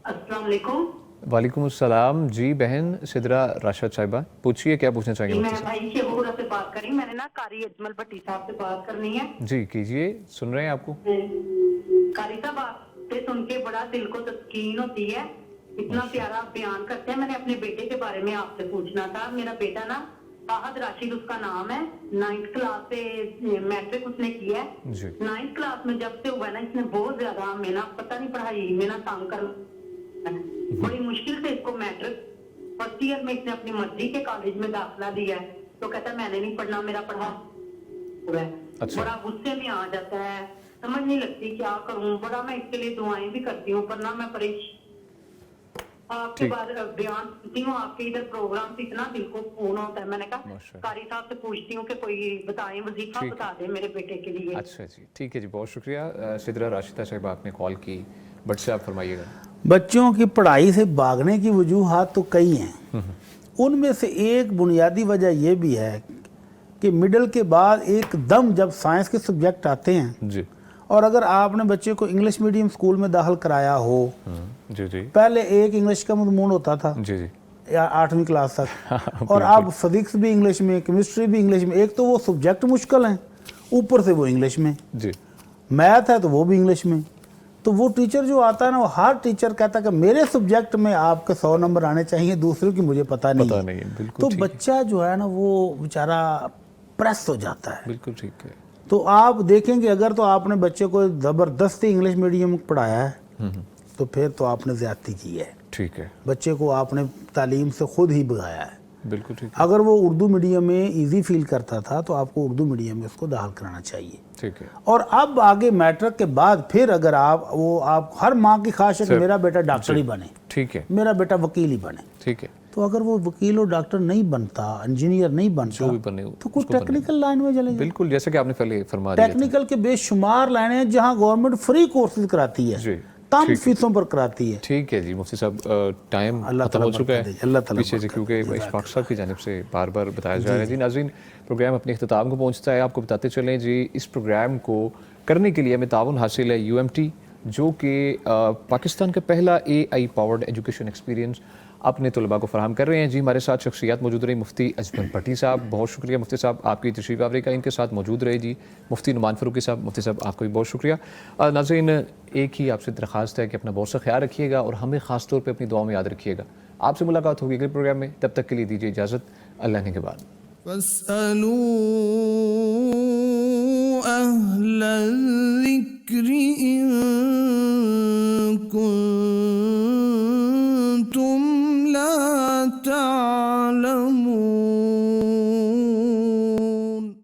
السلام علیکم. وعلیکم السلام. جی بہن سدرا راشد صاحبہ پوچھئے، کیا پوچھنا چاہیں گے مفتی صاحب؟ میں بھائی شیخ پورہ سے بات کر رہی ہوں. میں نے نا قاری اجمل بھٹی صاحب سے بات کرنی ہے. جی کیجئے، سن رہے ہیں آپ کو. قاری صاحب آپ سے سن کے بڑا دل کو تسکین ہوتی ہے، اتنا پیارا بیان کرتے ہیں. میں نے اپنے بیٹے کے بارے میں آپ سے پوچھنا تھا. میرا بیٹا نا فہد راشد اس کا نام ہے، 9th کلاس سے میٹرک اس نے کیا ہے. 9th کلاس میں جب سے ہوا نا اس نے بہت زیادہ میں نا پتہ نہیں پڑھائی میں نا تنگ کر بڑی مشکل سے اس کو میٹرک فرسٹ ایئر میں اس نے اپنی مرضی کے کالج میں داخلہ دیا ہے. تو کہتا ہے میں نے نہیں پڑھنا، میرا پڑھا ہوا ہے. بڑا غصے میں آ جاتا ہے، سمجھ نہیں لگتی کیا کروں. بڑا میں اس کے لیے دعائیں بھی کرتی ہوں پر نہ میں پریشان آپ کے بعد بیان سنتی ہوں. آپ کے ادھر پروگرام سے اتنا دل کو سکون ہوتا ہے. میں نے کہا قاری صاحب سے پوچھتی ہوں کہ کوئی بتائیں وظیفہ بتا دیں میرے بیٹے کے لیے. اچھا جی ٹھیک ہے جی، بہت شکریہ. سدرا راشدہ صاحب آپ نے کال کی، بٹ سے آپ فرمائیے گا. بچوں کی پڑھائی سے بھاگنے کی وجوہات تو کئی ہیں. ان میں سے ایک بنیادی وجہ یہ بھی ہے کہ مڈل کے بعد ایک دم جب سائنس کے سبجیکٹ آتے ہیں جی، اور اگر آپ نے بچے کو انگلش میڈیم اسکول میں داخل کرایا ہو، پہلے ایک انگلش کا مضمون ہوتا تھا 8ویں کلاس تک، اور اب فزکس بھی انگلش میں، کیمسٹری بھی انگلش میں. ایک تو وہ سبجیکٹ مشکل ہیں، اوپر سے وہ انگلش میں. میتھ ہے تو وہ بھی انگلش میں. تو وہ ٹیچر جو آتا ہے نا، وہ ہر ٹیچر کہتا ہے کہ میرے سبجیکٹ میں آپ کے 100 نمبر آنے چاہیے، دوسروں کی مجھے پتہ نہیں ہے. تو بچہ جو ہے نا وہ بیچارہ پریس ہو جاتا ہے. بالکل ٹھیک ہے. تو آپ دیکھیں کہ اگر تو آپ نے بچے کو زبردستی انگلش میڈیم پڑھایا ہے تو پھر تو آپ نے زیادتی کی ہے. ٹھیک ہے. بچے کو آپ نے تعلیم سے خود ہی بھگایا ہے. بالکل ٹھیک. اگر وہ اردو میڈیم میں ایزی فیل کرتا تھا تو آپ کو اردو میڈیم میں اس کو داخل کرانا چاہیے. ٹھیک ہے. اور اب آگے میٹرک کے بعد پھر اگر آپ ہر ماں کی خواہش ہے کہ میرا بیٹا ڈاکٹر ہی بنے، ٹھیک ہے، میرا بیٹا وکیل ہی بنے. ٹھیک ہے. تو اگر وہ وکیل اور ڈاکٹر نہیں بنتا، انجینئر نہیں بنتا، تو کچھ ٹیکنیکل لائن میں چلے جائیں. بالکل جیسا کہ آپ نے پہلے فرما دیا. ٹیکنیکل کے بے شمار لائنیں ہیں جہاں گورنمنٹ فری کورسز کراتی ہے، کم فیسوں پر کراتی ہے. ٹھیک ہے جی مفتی صاحب، ٹائم ختم ہو چکا ہے پیچھے سے، کیونکہ اشفاق صاحب کی جانب سے بار بار بتایا جا رہا ہے. جی ناظرین، پروگرام اپنے اختتام کو پہنچتا ہے. آپ کو بتاتے چلیں جی اس پروگرام کو کرنے کے لیے ہمیں تعاون حاصل ہے UMT، جو کہ پاکستان کا پہلا AI پاورڈ ایجوکیشن ایکسپیرینس اپنے طلباء کو فراہم کر رہے ہیں. جی ہمارے ساتھ شخصیات موجود رہی. مفتی اجمل بھٹی صاحب، بہت شکریہ مفتی صاحب آپ کی تشریف آوری کا. ان کے ساتھ موجود رہے جی مفتی نعمان فاروقی صاحب. مفتی صاحب آپ کو بھی بہت شکریہ. ناظرین ایک ہی آپ سے درخواست ہے کہ اپنا بہت سا خیال رکھیے گا اور ہمیں خاص طور پہ اپنی دعاؤں میں یاد رکھیے گا. آپ سے ملاقات ہوگی اگلے پروگرام میں، تب تک کے لیے دیجیے اجازت. اللہ نے کے بعد. فاسألوا أهل الذكر إن